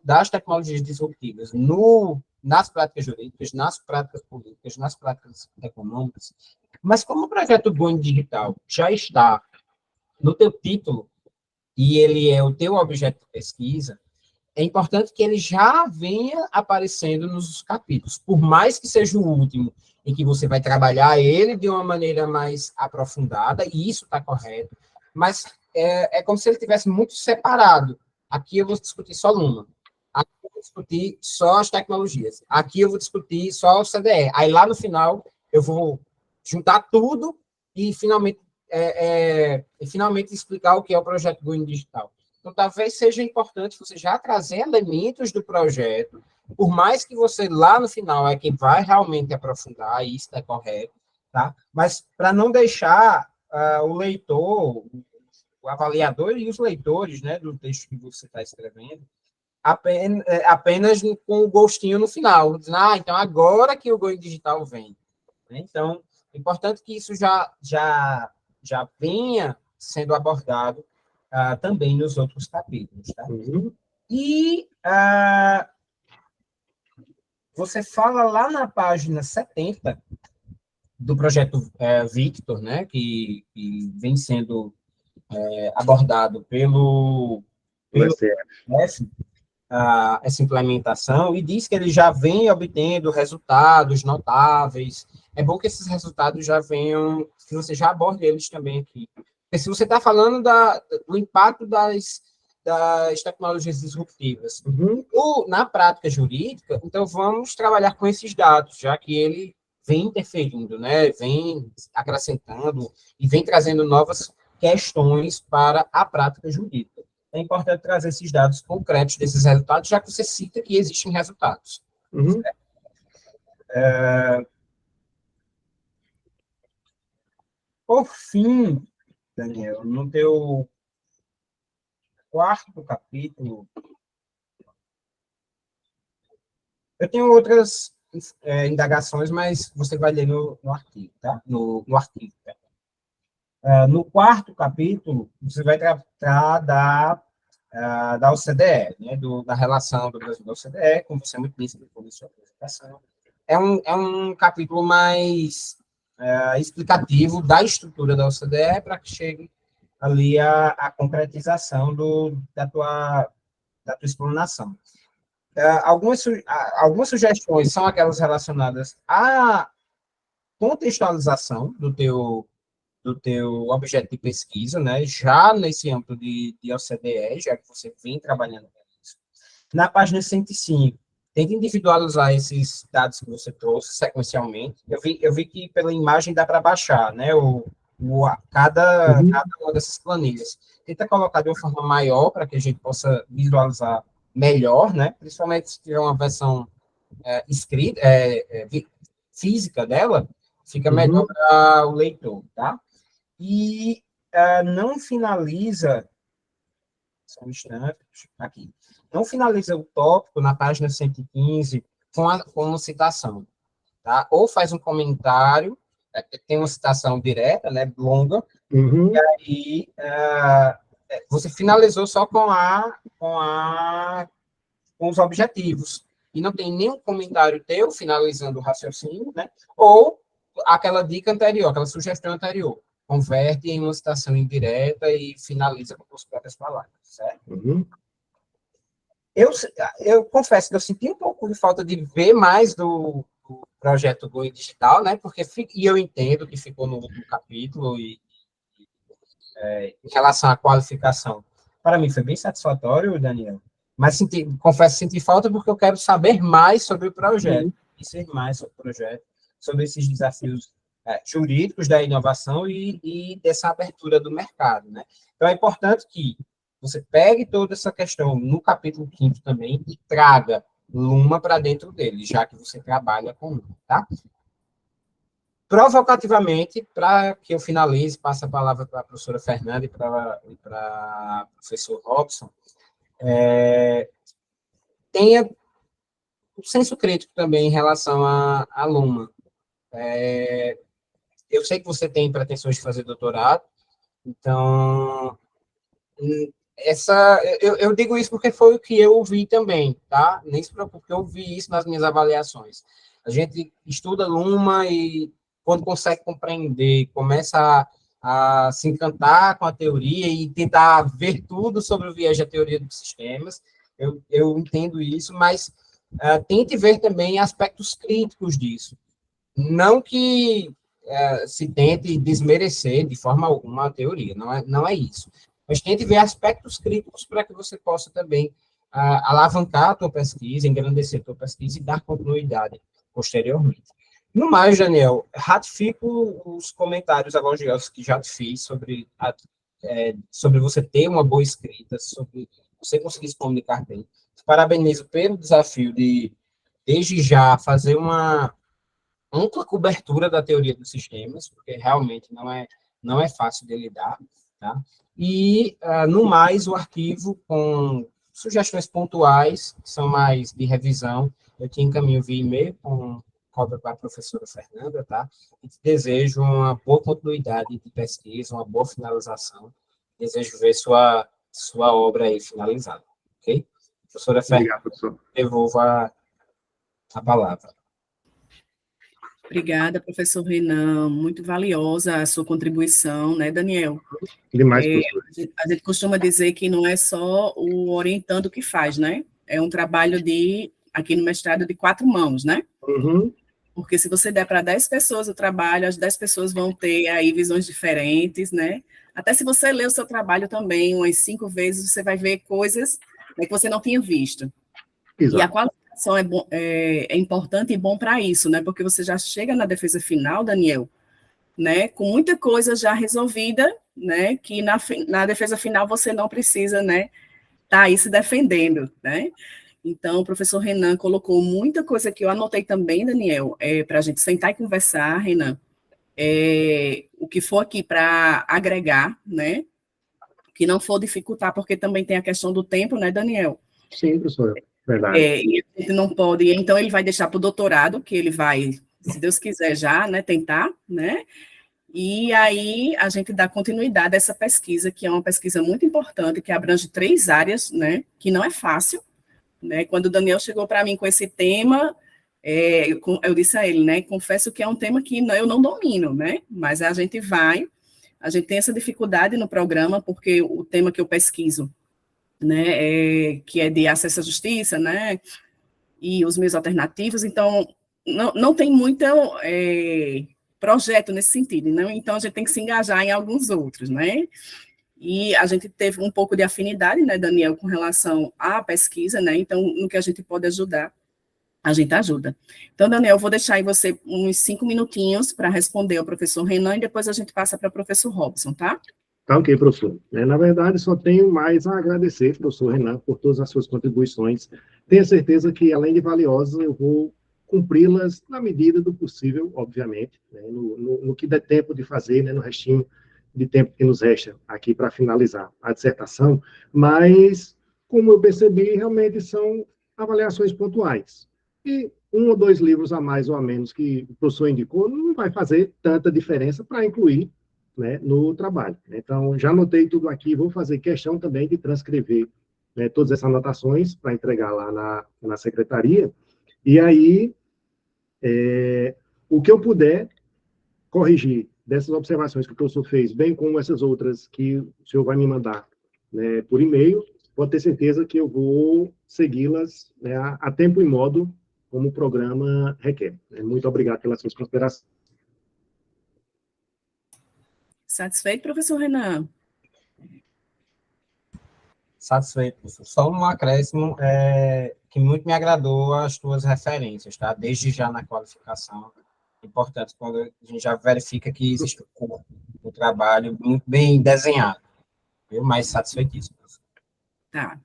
das tecnologias disruptivas nas práticas jurídicas, nas práticas políticas, nas práticas econômicas, mas como o projeto Goiânia Digital já está no teu título e ele é o teu objeto de pesquisa, é importante que ele já venha aparecendo nos capítulos, por mais que seja o último, em que você vai trabalhar ele de uma maneira mais aprofundada, e isso está correto, mas é como se ele tivesse muito separado. Aqui eu vou discutir só Luma, aqui eu vou discutir só as tecnologias, aqui eu vou discutir só o CDE, aí lá no final eu vou juntar tudo e finalmente explicar o que é o projeto Goiânia Digital. Então, talvez seja importante você já trazer elementos do projeto, por mais que você, lá no final, é quem vai realmente aprofundar, e isso é correto, tá? Mas para não deixar o leitor, o avaliador e os leitores, né, do texto que você está escrevendo, apenas com o gostinho no final. Dizendo, então agora que o Going Digital vem. Então, é importante que isso já venha sendo abordado também nos outros capítulos. Tá? Uhum. E você fala lá na página 70 do projeto Victor, né, que vem sendo abordado pelo SF. essa implementação, e diz que ele já vem obtendo resultados notáveis. É bom que esses resultados já venham, que você já aborde eles também aqui. Porque se você está falando do impacto das tecnologias disruptivas na prática jurídica, então vamos trabalhar com esses dados, já que ele vem interferindo, né? Vem acrescentando e vem trazendo novas questões para a prática jurídica. É importante trazer esses dados concretos desses resultados, já que você cita que existem resultados. Uhum. Por fim, Daniel, no teu quarto capítulo, eu tenho outras indagações, mas você vai ler no artigo, tá? No artigo. Tá? No quarto capítulo, você vai tratar da OCDE, né, da relação do Brasil da OCDE, como você muito bem explicou na sua apresentação. É um capítulo mais explicativo da estrutura da OCDE para que chegue ali a concretização da tua explanação. Algumas sugestões são aquelas relacionadas à contextualização do teu objeto de pesquisa, né, já nesse âmbito de OCDE, já que você vem trabalhando com isso. Na página 105, tenta individualizar esses dados que você trouxe sequencialmente. Eu vi que pela imagem dá para baixar, né, cada uma dessas planilhas. Tenta colocar de uma forma maior para que a gente possa visualizar melhor, né, principalmente se tiver uma versão escrita, física dela, fica melhor para o leitor, tá? E não finaliza, só um instante, aqui, não finaliza o tópico na página 115 com uma citação, tá? Ou faz um comentário, tem uma citação direta, né, longa, e aí você finalizou só com os objetivos, e não tem nenhum comentário teu finalizando o raciocínio, né? Ou aquela dica anterior, aquela sugestão anterior. Converte em uma citação indireta e finaliza com as próprias palavras, certo? Eu confesso que eu senti um pouco de falta de ver mais do projeto Going Digital, né? E eu entendo que ficou no último capítulo em relação à qualificação. Para mim foi bem satisfatório, Daniel. Mas confesso que senti falta porque eu quero saber mais sobre o projeto, conhecer mais sobre o projeto, sobre esses desafios jurídicos da inovação e dessa abertura do mercado, né? Então, é importante que você pegue toda essa questão no capítulo 5º também e traga Luma para dentro dele, já que você trabalha com Luma, tá? Provocativamente, para que eu finalize, passe a palavra para a professora Fernanda e para o professor Robson, tenha um senso crítico também em relação à Luma. Eu sei que você tem pretensões de fazer doutorado, então, eu digo isso porque foi o que eu vi também, tá? Nem se preocupe, porque eu vi isso nas minhas avaliações. A gente estuda Luma e, quando consegue compreender, começa a se encantar com a teoria e tentar ver tudo sobre o viés da teoria dos sistemas. Eu entendo isso, mas tente ver também aspectos críticos disso. Não que se tente desmerecer de forma alguma a teoria, não é isso. Mas tente ver aspectos críticos para que você possa também alavancar a tua pesquisa, engrandecer a tua pesquisa e dar continuidade posteriormente. No mais, Daniel, ratifico os comentários elogiosos que já te fiz sobre você ter uma boa escrita, sobre você conseguir se comunicar bem. Parabenizo pelo desafio de, desde já, fazer uma ampla cobertura da teoria dos sistemas, porque realmente não é fácil de lidar, tá? E, no mais, o arquivo com sugestões pontuais, que são mais de revisão, eu te encaminho via e-mail com cópia para a professora Fernanda, tá? E te desejo uma boa continuidade de pesquisa, uma boa finalização. Desejo ver sua obra aí finalizada, ok? Professora Fernanda, Obrigado, professor. devolvo a palavra. Obrigada, professor Renan, muito valiosa a sua contribuição, né, Daniel? Demais, professor. A gente costuma dizer que não é só o orientando que faz, né? É um trabalho aqui no mestrado, de 4 mãos, né? Uhum. Porque se você der para 10 pessoas o trabalho, as 10 pessoas vão ter aí visões diferentes, né? Até se você ler o seu trabalho também umas 5 vezes, você vai ver coisas, né, que você não tinha visto. Exato. E a qualificação é importante e bom para isso, né? Porque você já chega na defesa final, Daniel, né, com muita coisa já resolvida, né, que na defesa final você não precisa, né, tá aí se defendendo, né? Então, o professor Renan colocou muita coisa que eu anotei também, Daniel, para a gente sentar e conversar, Renan, o que for aqui para agregar, né, que não for dificultar, porque também tem a questão do tempo, né, Daniel? Sim, professor, verdade. E a gente não pode, então ele vai deixar para o doutorado, que ele vai, se Deus quiser já, né, tentar, né, e aí a gente dá continuidade a essa pesquisa, que é uma pesquisa muito importante, que abrange 3 áreas, né, que não é fácil, né, quando o Daniel chegou para mim com esse tema, eu disse a ele, né, confesso que é um tema que eu não domino, né, mas a gente tem essa dificuldade no programa, porque o tema que eu pesquiso, né, que é de acesso à justiça, né, e os meios alternativos, então não tem muito projeto nesse sentido, né? Então a gente tem que se engajar em alguns outros, né? E a gente teve um pouco de afinidade, né, Daniel, com relação à pesquisa, né? Então, no que a gente pode ajudar, a gente ajuda. Então, Daniel, eu vou deixar aí você uns 5 minutinhos para responder ao professor Renan e depois a gente passa para o professor Robson, tá? Tá ok, professor. Na verdade, só tenho mais a agradecer, professor Renan, por todas as suas contribuições. Tenho certeza que, além de valiosas, eu vou cumpri-las na medida do possível, obviamente, né, no que der tempo de fazer, né, no restinho de tempo que nos resta aqui para finalizar a dissertação, mas, como eu percebi, realmente são avaliações pontuais. E 1 ou 2 livros a mais ou a menos que o professor indicou não vai fazer tanta diferença para incluir, né, no trabalho. Então, já anotei tudo aqui, vou fazer questão também de transcrever, né, todas essas anotações para entregar lá na secretaria, e aí, o que eu puder corrigir dessas observações que o professor fez, bem como essas outras que o senhor vai me mandar, né, por e-mail, pode ter certeza que eu vou segui-las, né, a tempo e modo, como o programa requer. Muito obrigado pelas suas considerações. Satisfeito, professor Renan? Satisfeito, professor. Só um acréscimo que muito me agradou as tuas referências, tá? Desde já na qualificação. Importante quando a gente já verifica que existe o corpo do trabalho muito bem desenhado. Eu mais satisfeitíssimo, professor. Tá.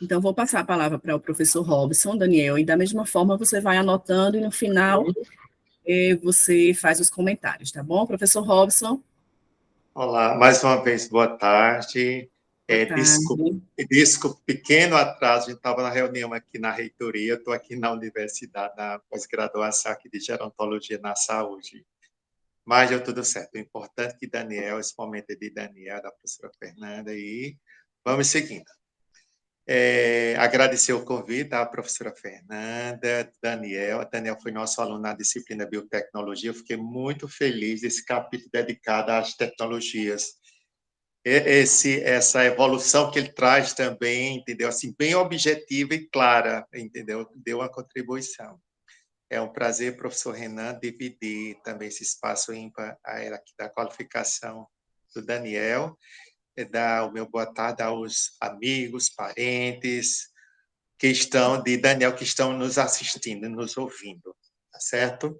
Então, vou passar a palavra para o professor Robson, Daniel, e da mesma forma você vai anotando e no final você faz os comentários, tá bom? Professor Robson. Olá, mais uma vez, boa tarde. Boa tarde. Desculpe, pequeno atraso, a gente estava na reunião aqui na reitoria, eu estou aqui na universidade, na pós-graduação aqui de gerontologia na saúde. Mas deu tudo certo. O importante é que Daniel, esse momento é de Daniel, da professora Fernanda, e vamos seguindo. Agradecer o convite à professora Fernanda, Daniel. Daniel foi nosso aluno na disciplina Biotecnologia. Eu fiquei muito feliz desse capítulo dedicado às tecnologias. Essa evolução que ele traz também, entendeu? Assim, bem objetiva e clara, entendeu? Deu uma contribuição. É um prazer, professor Renan, dividir também esse espaço ímpar aqui da qualificação do Daniel. Dar o meu boa tarde aos amigos, parentes de Daniel, que estão nos assistindo, nos ouvindo, tá certo?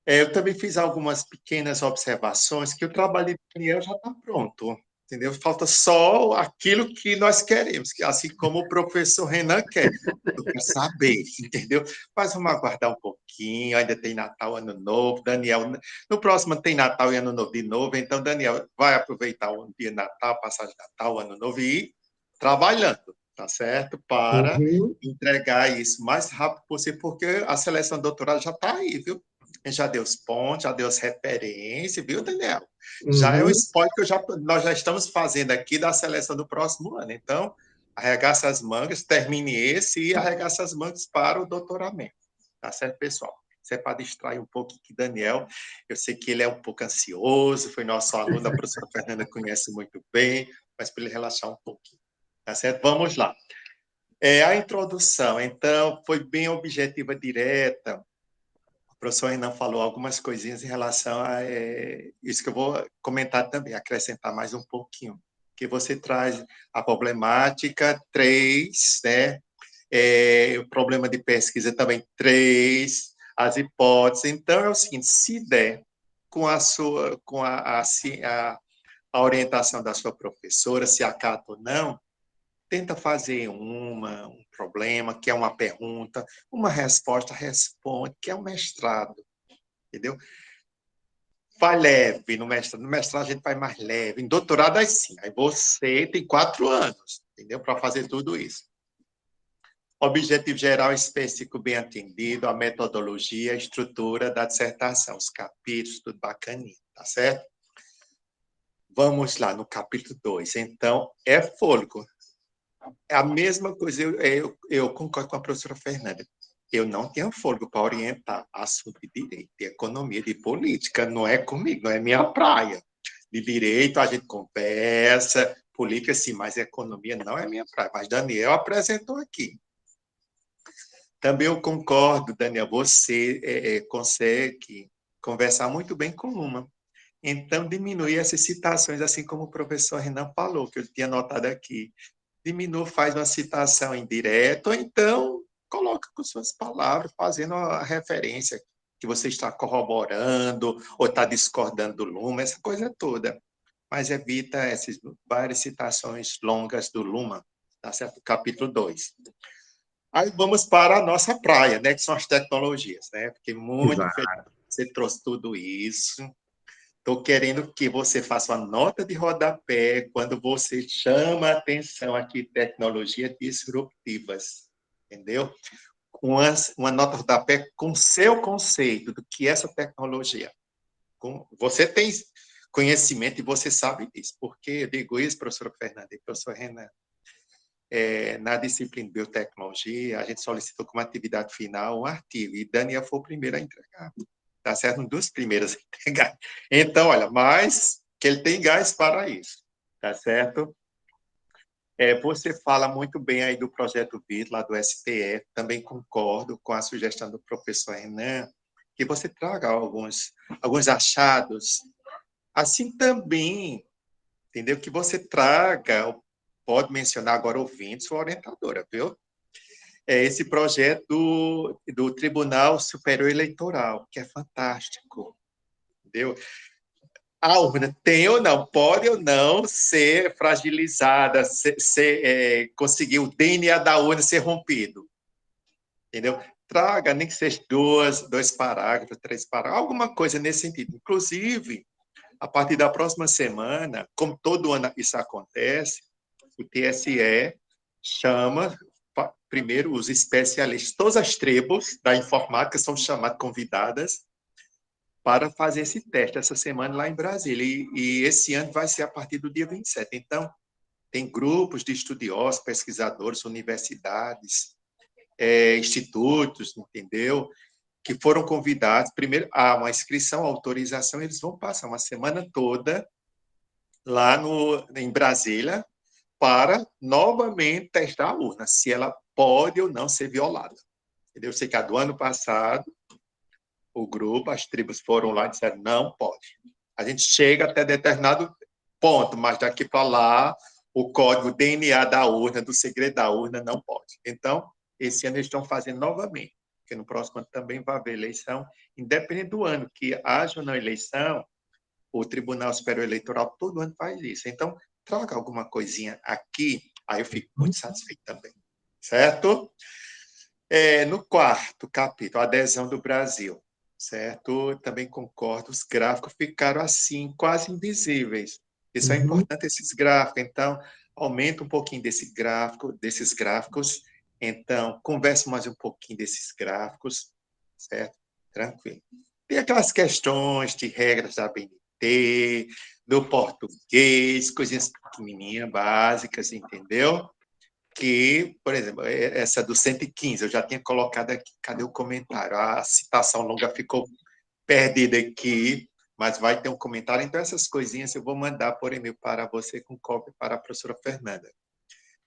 Eu também fiz algumas pequenas observações, que o trabalho de Daniel já está pronto, entendeu? Falta só aquilo que nós queremos, assim como o professor Renan quer. Eu quero saber, entendeu? Mas vamos aguardar um pouquinho, ainda tem Natal, Ano Novo. Daniel, no próximo tem Natal e Ano Novo de novo, então Daniel vai aproveitar o dia de Natal, passagem de Natal, Ano Novo e ir trabalhando, tá certo? Para Uhum. entregar isso o mais rápido possível, porque a seleção do doutorado já está aí, viu? Já deu os pontos, já deu as referências, viu, Daniel? Já é o Uhum. spoiler que nós já estamos fazendo aqui da seleção do próximo ano. Então, arregaça as mangas, termine esse e arregaça as mangas para o doutoramento. Tá certo, pessoal? Isso é para distrair um pouco que Daniel, eu sei que ele é um pouco ansioso, foi nosso aluno, a professora Fernanda conhece muito bem, mas para ele relaxar um pouquinho. Tá certo? Vamos lá. A introdução, então, foi bem objetiva, direta. O professor Renan falou algumas coisinhas em relação a isso que eu vou comentar também, acrescentar mais um pouquinho. Que você traz a problemática 3, né? O problema de pesquisa também 3, as hipóteses. Então, é o seguinte, se der com a orientação da sua professora, se acata ou não, tenta fazer um problema, que é uma pergunta, uma resposta, responde, que é um mestrado, entendeu? Vai leve no mestrado. No mestrado a gente vai mais leve. Em doutorado, aí sim. Aí você tem 4 anos, entendeu? Para fazer tudo isso. Objetivo geral específico bem atendido, a metodologia, a estrutura da dissertação, os capítulos, tudo bacaninho, tá certo? Vamos lá, no capítulo 2. Então, é fôlego. É a mesma coisa, eu concordo com a professora Fernanda. Eu não tenho fôlego para orientar assunto de direito, de economia, de política. Não é comigo, não é minha praia. De direito a gente conversa, política sim, mas economia não é minha praia. Mas Daniel apresentou aqui. Também eu concordo, Daniel, você consegue conversar muito bem com uma. Então, diminuir essas citações, assim como o professor Renan falou, que eu tinha anotado aqui. Diminui, faz uma citação indireta, ou então coloca com suas palavras, fazendo a referência que você está corroborando ou está discordando do Luhmann, essa coisa toda. Mas evita essas várias citações longas do Luhmann, tá certo? Capítulo 2. Aí vamos para a nossa praia, né, que são as tecnologias, né? Fiquei muito Exato. feliz que você trouxe tudo isso. Estou querendo que você faça uma nota de rodapé quando você chama a atenção aqui tecnologias disruptivas, entendeu? Uma nota de rodapé com seu conceito do que é essa tecnologia. Você tem conhecimento e você sabe disso. Porque eu digo isso, professora Fernanda e professor Renan, na disciplina de biotecnologia, a gente solicitou como atividade final um artigo, e Daniel foi o primeiro a entregar. Tá certo? Um dos primeiros a entregar. Então, olha, mas que ele tem gás para isso. Tá certo? Você fala muito bem aí do projeto VIT, lá do STF, também concordo com a sugestão do professor Renan, que você traga alguns achados. Assim também, entendeu? Que você traga, pode mencionar agora ouvintes, sua orientadora, viu? Esse projeto do Tribunal Superior Eleitoral, que é fantástico, entendeu? A urna tem ou não, pode ou não ser fragilizada, conseguir o DNA da urna ser rompido, entendeu? Traga, nem que seja 2 parágrafos, 3 parágrafos, alguma coisa nesse sentido. Inclusive, a partir da próxima semana, como todo ano isso acontece, o TSE chama primeiro os especialistas, todas as tribos da informática são chamadas, convidadas, para fazer esse teste essa semana lá em Brasília. E esse ano vai ser a partir do dia 27. Então, tem grupos de estudiosos, pesquisadores, universidades, institutos, entendeu? Que foram convidados. Primeiro, há uma inscrição, autorização, eles vão passar uma semana toda lá em Brasília para novamente testar a urna, se ela pode ou não ser violada. Entendeu? Eu sei que do ano passado, o grupo, as tribos foram lá e disseram, não pode. A gente chega até determinado ponto, mas daqui para lá, o código DNA da urna, do segredo da urna, não pode. Então, esse ano eles estão fazendo novamente, porque no próximo ano também vai haver eleição, independente do ano que haja ou não eleição, o Tribunal Superior Eleitoral todo ano faz isso. Então, traga alguma coisinha aqui, aí eu fico muito satisfeito também. Certo? No 4º capítulo, a adesão do Brasil. Certo? Também concordo, os gráficos ficaram assim, quase invisíveis. Isso é importante, esses gráficos. Então, aumenta um pouquinho desses gráficos, então, converse mais um pouquinho desses gráficos, certo? Tranquilo. Tem aquelas questões de regras da ABNT, do português, coisinhas pequenininhas, básicas, entendeu? Que, por exemplo, essa do 115, eu já tinha colocado aqui, cadê o comentário? A citação longa ficou perdida aqui, mas vai ter um comentário. Então, essas coisinhas eu vou mandar por e-mail para você com cópia para a professora Fernanda.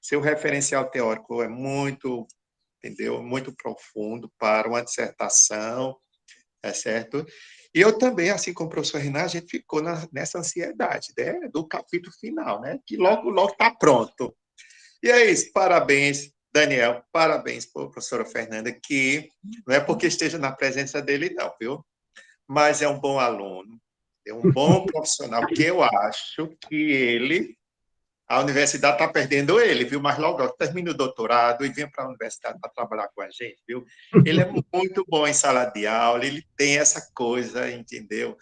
Seu referencial teórico é muito, entendeu? Muito profundo para uma dissertação, é certo? E eu também, assim como o professor Renan, a gente ficou nessa ansiedade, né? Do capítulo final, né? Que logo, logo está pronto. E é isso, parabéns, Daniel, parabéns para a professora Fernanda, que não é porque esteja na presença dele, não, viu? Mas é um bom aluno, é um bom profissional, que eu acho que a universidade está perdendo ele, viu? Mas logo termina o doutorado e vem para a universidade para trabalhar com a gente, viu? Ele é muito bom em sala de aula, ele tem essa coisa, entendeu?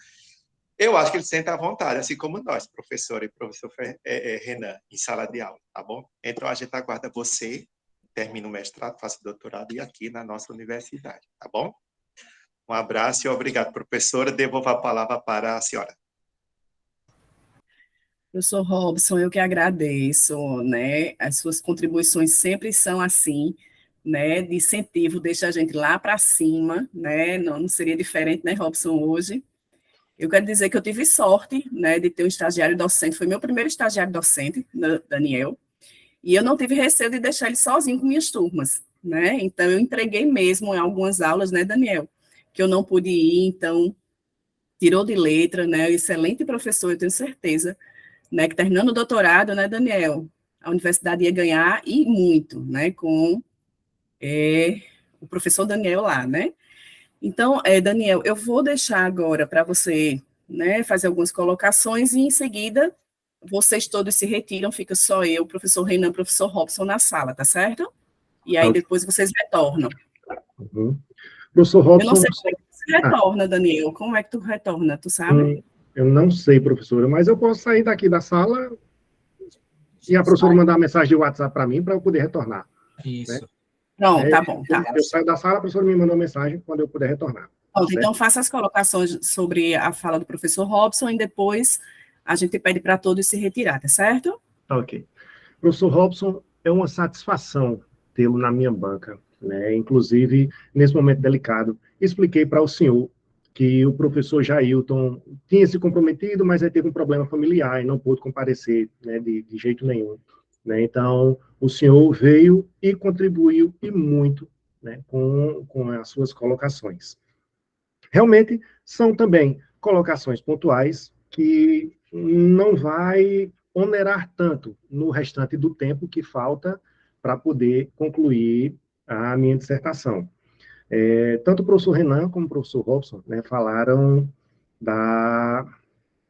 Eu acho que ele sente à vontade, assim como nós, professor e professor Renan, em sala de aula, tá bom? Então, a gente aguarda você, termine o mestrado, faça o doutorado e aqui na nossa universidade, tá bom? Um abraço e obrigado, professora. Devolvo a palavra para a senhora. Professor Robson, eu que agradeço, né? As suas contribuições sempre são assim, né? De incentivo, deixa a gente lá para cima, né? Não seria diferente, né, Robson, hoje. Eu quero dizer que eu tive sorte, né, de ter um estagiário docente, foi meu primeiro estagiário docente, Daniel, e eu não tive receio de deixar ele sozinho com minhas turmas, né? Então eu entreguei mesmo em algumas aulas, né, Daniel, que eu não pude ir, então tirou de letra, né? Excelente professor, eu tenho certeza, né, que terminando o doutorado, né, Daniel, a universidade ia ganhar e muito, né, com o professor Daniel lá, né? Então, Daniel, eu vou deixar agora para você, né, fazer algumas colocações e em seguida vocês todos se retiram, fica só eu, professor Renan, professor Robson na sala, tá certo? E aí Ok. depois vocês retornam. Uhum. Professor Eu não Robson, sei como é que você retorna, Daniel. Como é que tu retorna, tu sabe? eu não sei, professora, mas eu posso sair daqui da sala e a professora mandar uma mensagem de WhatsApp para mim para eu poder retornar. Né? Isso. Não, tá bom, tá. Eu saio da sala, a professora me manda uma mensagem quando eu puder retornar. Pronto, Certo? então faça as colocações sobre a fala do professor Robson e depois a gente pede para todos se retirar, tá certo? Ok. Professor Robson, é uma satisfação tê-lo na minha banca. Né? Inclusive, nesse momento delicado, expliquei para o senhor que o professor Jailton tinha se comprometido, mas aí teve um problema familiar e não pôde comparecer, né, de jeito nenhum. Né? Então, o senhor veio e contribuiu, e muito, né, com as suas colocações. Realmente, são também colocações pontuais que não vai onerar tanto no restante do tempo que falta para poder concluir a minha dissertação. Tanto o professor Renan como o professor Robson, né, falaram da,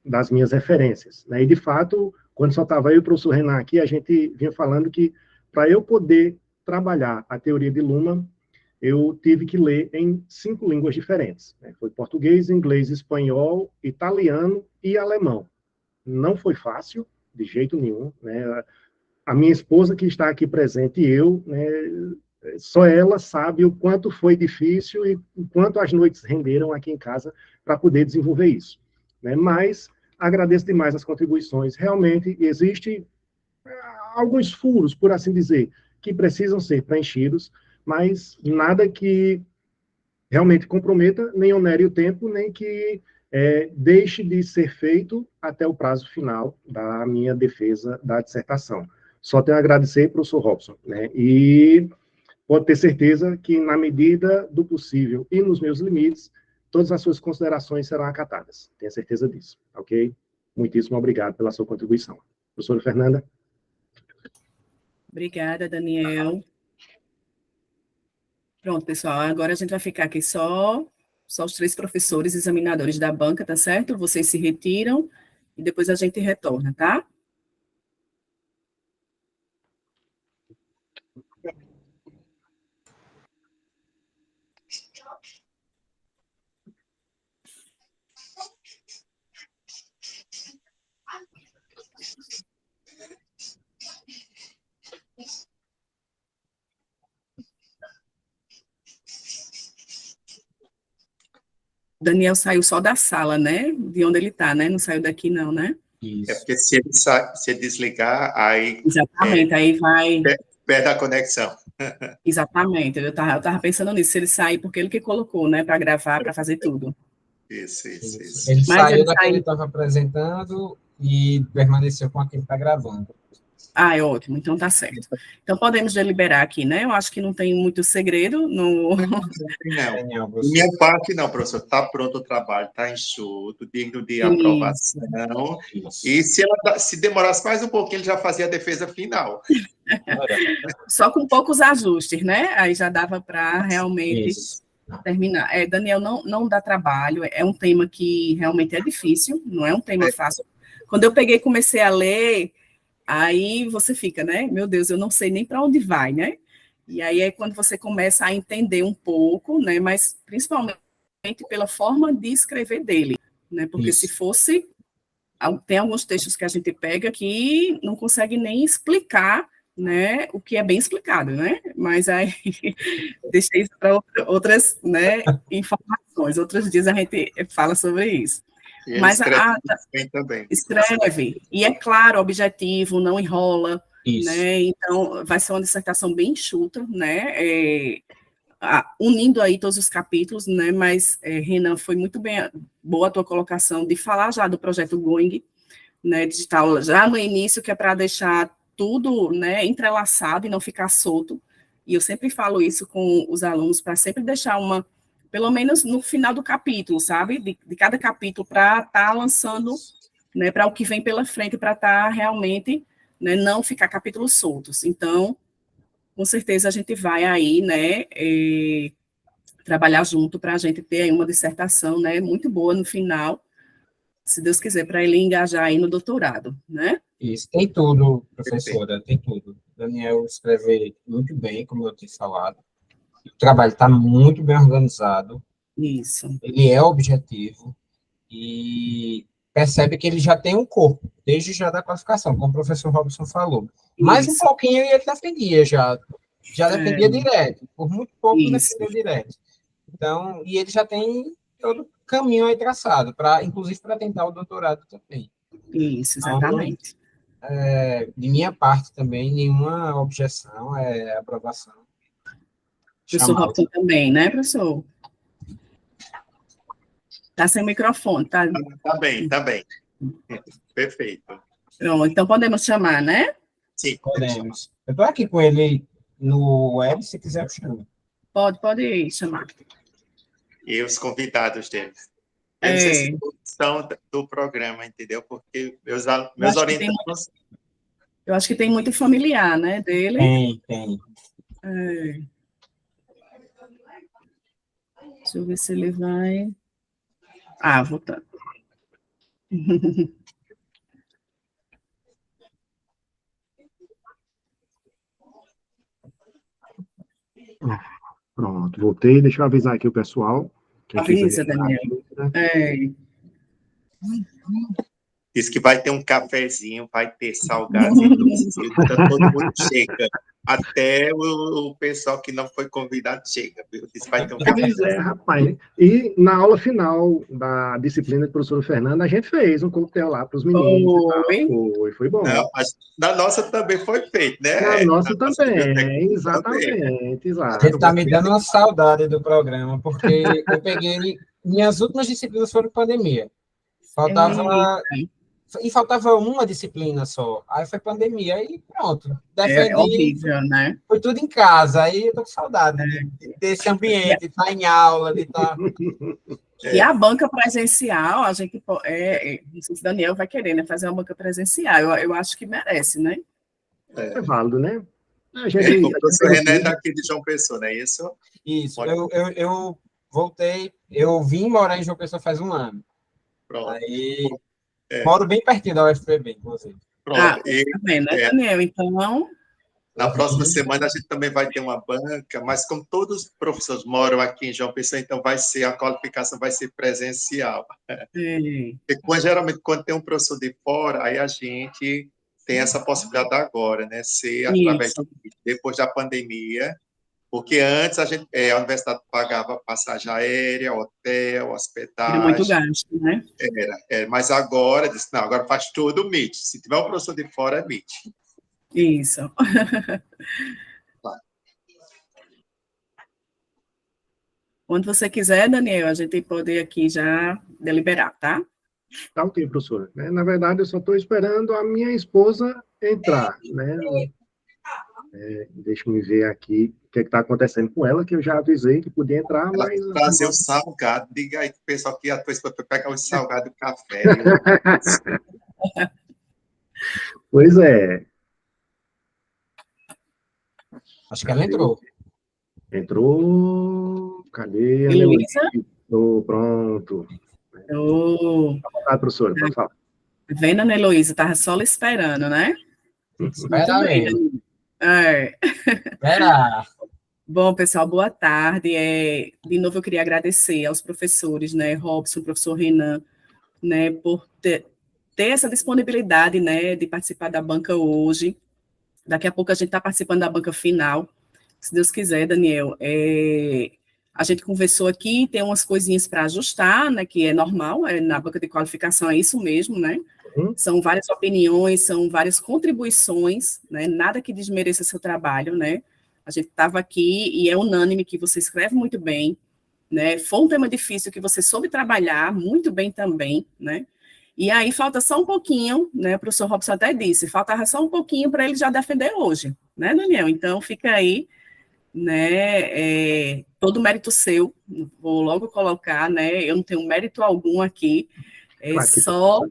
das minhas referências. Né, e, de fato, quando só estava eu e o professor Renan aqui, a gente vinha falando que, para eu poder trabalhar a teoria de Luhmann, eu tive que ler em 5 línguas diferentes. Né? Foi português, inglês, espanhol, italiano e alemão. Não foi fácil, de jeito nenhum. Né? A minha esposa, que está aqui presente, e eu, né, só ela sabe o quanto foi difícil e o quanto as noites renderam aqui em casa para poder desenvolver isso. Né? Mas agradeço demais as contribuições. Realmente, existe alguns furos, por assim dizer, que precisam ser preenchidos, mas nada que realmente comprometa, nem onere o tempo, nem que deixe de ser feito até o prazo final da minha defesa da dissertação. Só tenho a agradecer, professor Robson, né? E pode ter certeza que, na medida do possível e nos meus limites, todas as suas considerações serão acatadas. Tenho certeza disso, ok? Muitíssimo obrigado pela sua contribuição. Professora Fernanda? Obrigada, Daniel. Pronto, pessoal, agora a gente vai ficar aqui só os 3 professores examinadores da banca, tá certo? Vocês se retiram e depois a gente retorna, tá? Daniel saiu só da sala, né? De onde ele está, né? Não saiu daqui, não, né? É porque se ele desligar, aí Exatamente, aí vai... perde a conexão. Exatamente, eu tava pensando nisso, se ele sair, porque ele que colocou, né, para gravar, para fazer tudo. Isso. Ele Mas saiu ele daquele que ele saiu... estava apresentando e permaneceu com aquele que está gravando. Ah, é ótimo, então tá certo. Então podemos deliberar aqui, né? Eu acho que não tem muito segredo no... Não. Daniel, De minha parte, não, professor. Está pronto o trabalho, está enxuto, digno de Isso. aprovação. Isso. E se demorasse mais um pouquinho, ele já fazia a defesa final. Só com poucos ajustes, né? Aí já dava para realmente Isso. terminar. Daniel, não dá trabalho, é um tema que realmente é difícil, não é um tema fácil. Quando eu peguei e comecei a ler, aí você fica, né? Meu Deus, eu não sei nem para onde vai, né? E aí é quando você começa a entender um pouco, né? Mas principalmente pela forma de escrever dele, né? Porque Isso. se fosse... Tem alguns textos que a gente pega que não consegue nem explicar, né, o que é bem explicado, né? Mas aí deixei isso para outras, né, informações. Outros dias a gente fala sobre isso. E ele Mas escreve muito bem também. escreve, e é claro, objetivo, não enrola, Isso. né? Então vai ser uma dissertação bem enxuta, né? Unindo aí todos os capítulos, né? Mas Renan, foi muito boa a tua colocação de falar já do projeto Going, né, digital, já no início, que é para deixar tudo, né, entrelaçado e não ficar solto. E eu sempre falo isso com os alunos, para sempre deixar pelo menos no final do capítulo, sabe? De cada capítulo, para estar lançando, né, para o que vem pela frente, para estar realmente, né, não ficar capítulos soltos. Então, com certeza a gente vai aí, né, trabalhar junto para a gente ter aí uma dissertação, né, muito boa no final, se Deus quiser, para ele engajar aí no doutorado, né? Isso. Tem tudo, professora, tem tudo. Daniel escreve muito bem, como eu tinha falado. O trabalho está muito bem organizado. Isso. Ele é objetivo e percebe que ele já tem um corpo, desde já da classificação, como o professor Robson falou. Mais um pouquinho e ele defendia já defendia direto, por muito pouco defendeu direto. Então, e ele já tem todo o caminho aí traçado, inclusive para tentar o doutorado também. Isso, exatamente. Então, de minha parte também, nenhuma objeção, aprovação. Professor Robson também, né, professor? Está sem microfone, tá? Tá bem. Perfeito. Pronto, então podemos chamar, né? Sim, podemos. Eu estou aqui com ele no web, se quiser, eu chamo. Pode chamar. E os convidados deles. Eu não sei se são do programa, entendeu? Porque meus orientadores... Eu acho que tem muito familiar, né, dele. Tem. Deixa eu ver se ele vai... voltando. Pronto, voltei. Deixa eu avisar aqui o pessoal. Avisa, Daniel. Diz que vai ter um cafezinho, vai ter salgados e doces. Então, todo mundo chega. Até o pessoal que não foi convidado chega. Diz que vai ter um cafezinho. Rapaz. E na aula final da disciplina do professor Fernando, a gente fez um coquetel lá para os meninos. Foi bom. Não, na nossa também foi feito, né? Na nossa também, exatamente. Ele está me dando uma saudade do programa, porque eu peguei... Minhas últimas disciplinas foram pandemia. Faltava uma disciplina só. Aí foi pandemia, aí pronto. É horrível, né? Foi tudo em casa. Aí eu tô com saudade desse ambiente, de estar em aula, de estar... E a banca presencial, a gente... não sei se o Daniel vai querer, né, fazer uma banca presencial. Eu acho que merece, né? É válido, né? O professor René está aqui de João Pessoa, não é isso? Isso. Eu voltei... Eu vim morar em João Pessoa faz 1 ano. Pronto. Aí... Moro bem pertinho da UFPB, inclusive. Pronto. Tá vendo, né, Daniel? Então... Na próxima semana a gente também vai ter uma banca, mas como todos os professores moram aqui em João Pessoa, então a qualificação vai ser presencial. Porque, geralmente, quando tem um professor de fora, aí a gente tem essa possibilidade agora, né? Ser através depois da pandemia, Porque antes a universidade pagava passagem aérea, hotel, Era muito hospedagem, gasto, né? mas agora, disse, não, agora faz tudo o MIT. Se tiver um professor de fora, é MIT. Isso. Quando você quiser, Daniel, a gente pode aqui já deliberar, tá? Tá ok, professora. Na verdade, eu só estou esperando a minha esposa entrar, né? Deixa eu me ver aqui o que está acontecendo com ela, que eu já avisei que podia entrar, Ela mas... trazer o salgado, diga aí, pessoal, que a tua esposa foi pegar o salgado do café. Viu? Pois é, Acho que ela entrou. entrou... Cadê a Heloísa? Pronto. Oh, Ah, professora, pode falar. vendo, Ana Heloísa? Estava só lhe esperando, né? Muito Espera bem, aí. Daniel. É. Espera. Bom, pessoal, boa tarde. De novo, eu queria agradecer aos professores, né, Robson, professor Renan, né, por ter essa disponibilidade, né, de participar da banca hoje. Daqui a pouco a gente está participando da banca final, se Deus quiser, Daniel. A gente conversou aqui, tem umas coisinhas para ajustar, né, que é normal, na banca de qualificação é isso mesmo, né? São várias opiniões, são várias contribuições, né, nada que desmereça seu trabalho, né? A gente estava aqui e é unânime que você escreve muito bem, né? Foi um tema difícil que você soube trabalhar muito bem também, né? E aí falta só um pouquinho, né? O professor Robson até disse, faltava só um pouquinho para ele já defender hoje, né, Daniel? Então fica aí, né? Todo mérito seu, vou logo colocar, né? Eu não tenho mérito algum aqui, Claro que só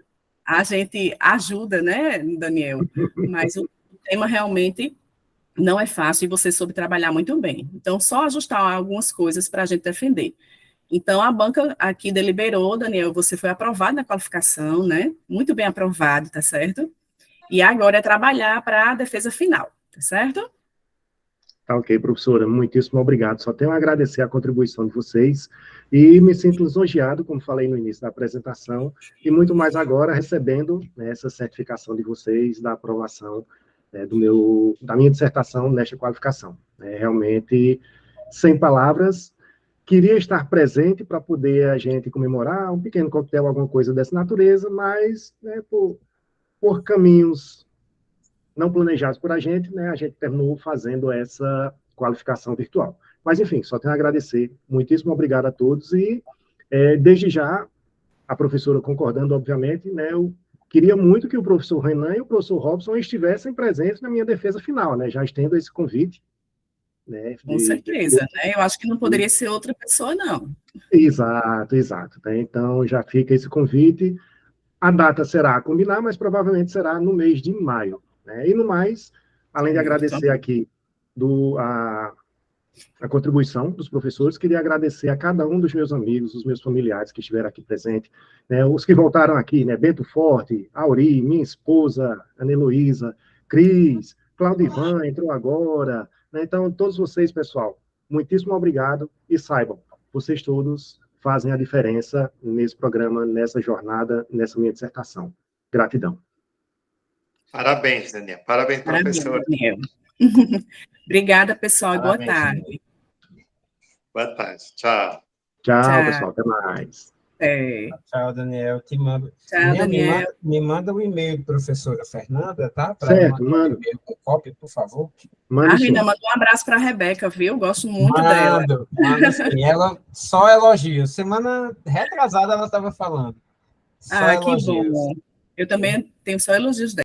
a gente ajuda, né, Daniel? Mas o tema realmente não é fácil e você soube trabalhar muito bem. Então, só ajustar algumas coisas para a gente defender. Então, a banca aqui deliberou, Daniel, você foi aprovado na qualificação, né? Muito bem aprovado, tá certo? E agora é trabalhar para a defesa final, tá certo? Tá ok, professora, muitíssimo obrigado. Só tenho a agradecer a contribuição de vocês e me sinto lisonjeado, como falei no início da apresentação, e muito mais agora recebendo, né, essa certificação de vocês da aprovação da minha dissertação nesta qualificação. Realmente, sem palavras, queria estar presente para poder a gente comemorar um pequeno coquetel, alguma coisa dessa natureza, mas, né, por caminhos não planejados por a gente, né, a gente terminou fazendo essa qualificação virtual. Mas, enfim, só tenho a agradecer. Muitíssimo obrigado a todos e, desde já, a professora concordando, obviamente, né, eu queria muito que o professor Renan e o professor Robson estivessem presentes na minha defesa final, né, já estendo esse convite. Né, Com certeza, né? Eu acho que não poderia ser outra pessoa, não. Exato, exato. Né? Então, já fica esse convite. A data será a combinar, mas provavelmente será no mês de maio. Né? E no mais, além de agradecer aqui a contribuição dos professores, queria agradecer a cada um dos meus amigos, os meus familiares que estiveram aqui presentes, né? Os que voltaram aqui, né? Bento Forte, Auri, minha esposa, Ana Heloísa, Cris, Claudivan entrou agora, né? Então, todos vocês, pessoal, muitíssimo obrigado e saibam, vocês todos fazem a diferença nesse programa, nessa jornada, nessa minha dissertação. Gratidão. Parabéns, Daniel. Parabéns, professor. Daniel. Obrigada, pessoal, Parabéns, e boa tarde. Boa tarde. Tchau. Tchau, pessoal. Até mais. Tchau, Daniel. Te mando. Tchau, Daniel. Me manda o e-mail da professora Fernanda, tá? Certo, mando. Com cópia, por favor. Rina, manda um abraço para a Rebeca, viu? Gosto muito dela. Manda sim. Ela só elogios. Semana retrasada ela estava falando. Só elogios. Que bom. Eu também tenho só elogios dela.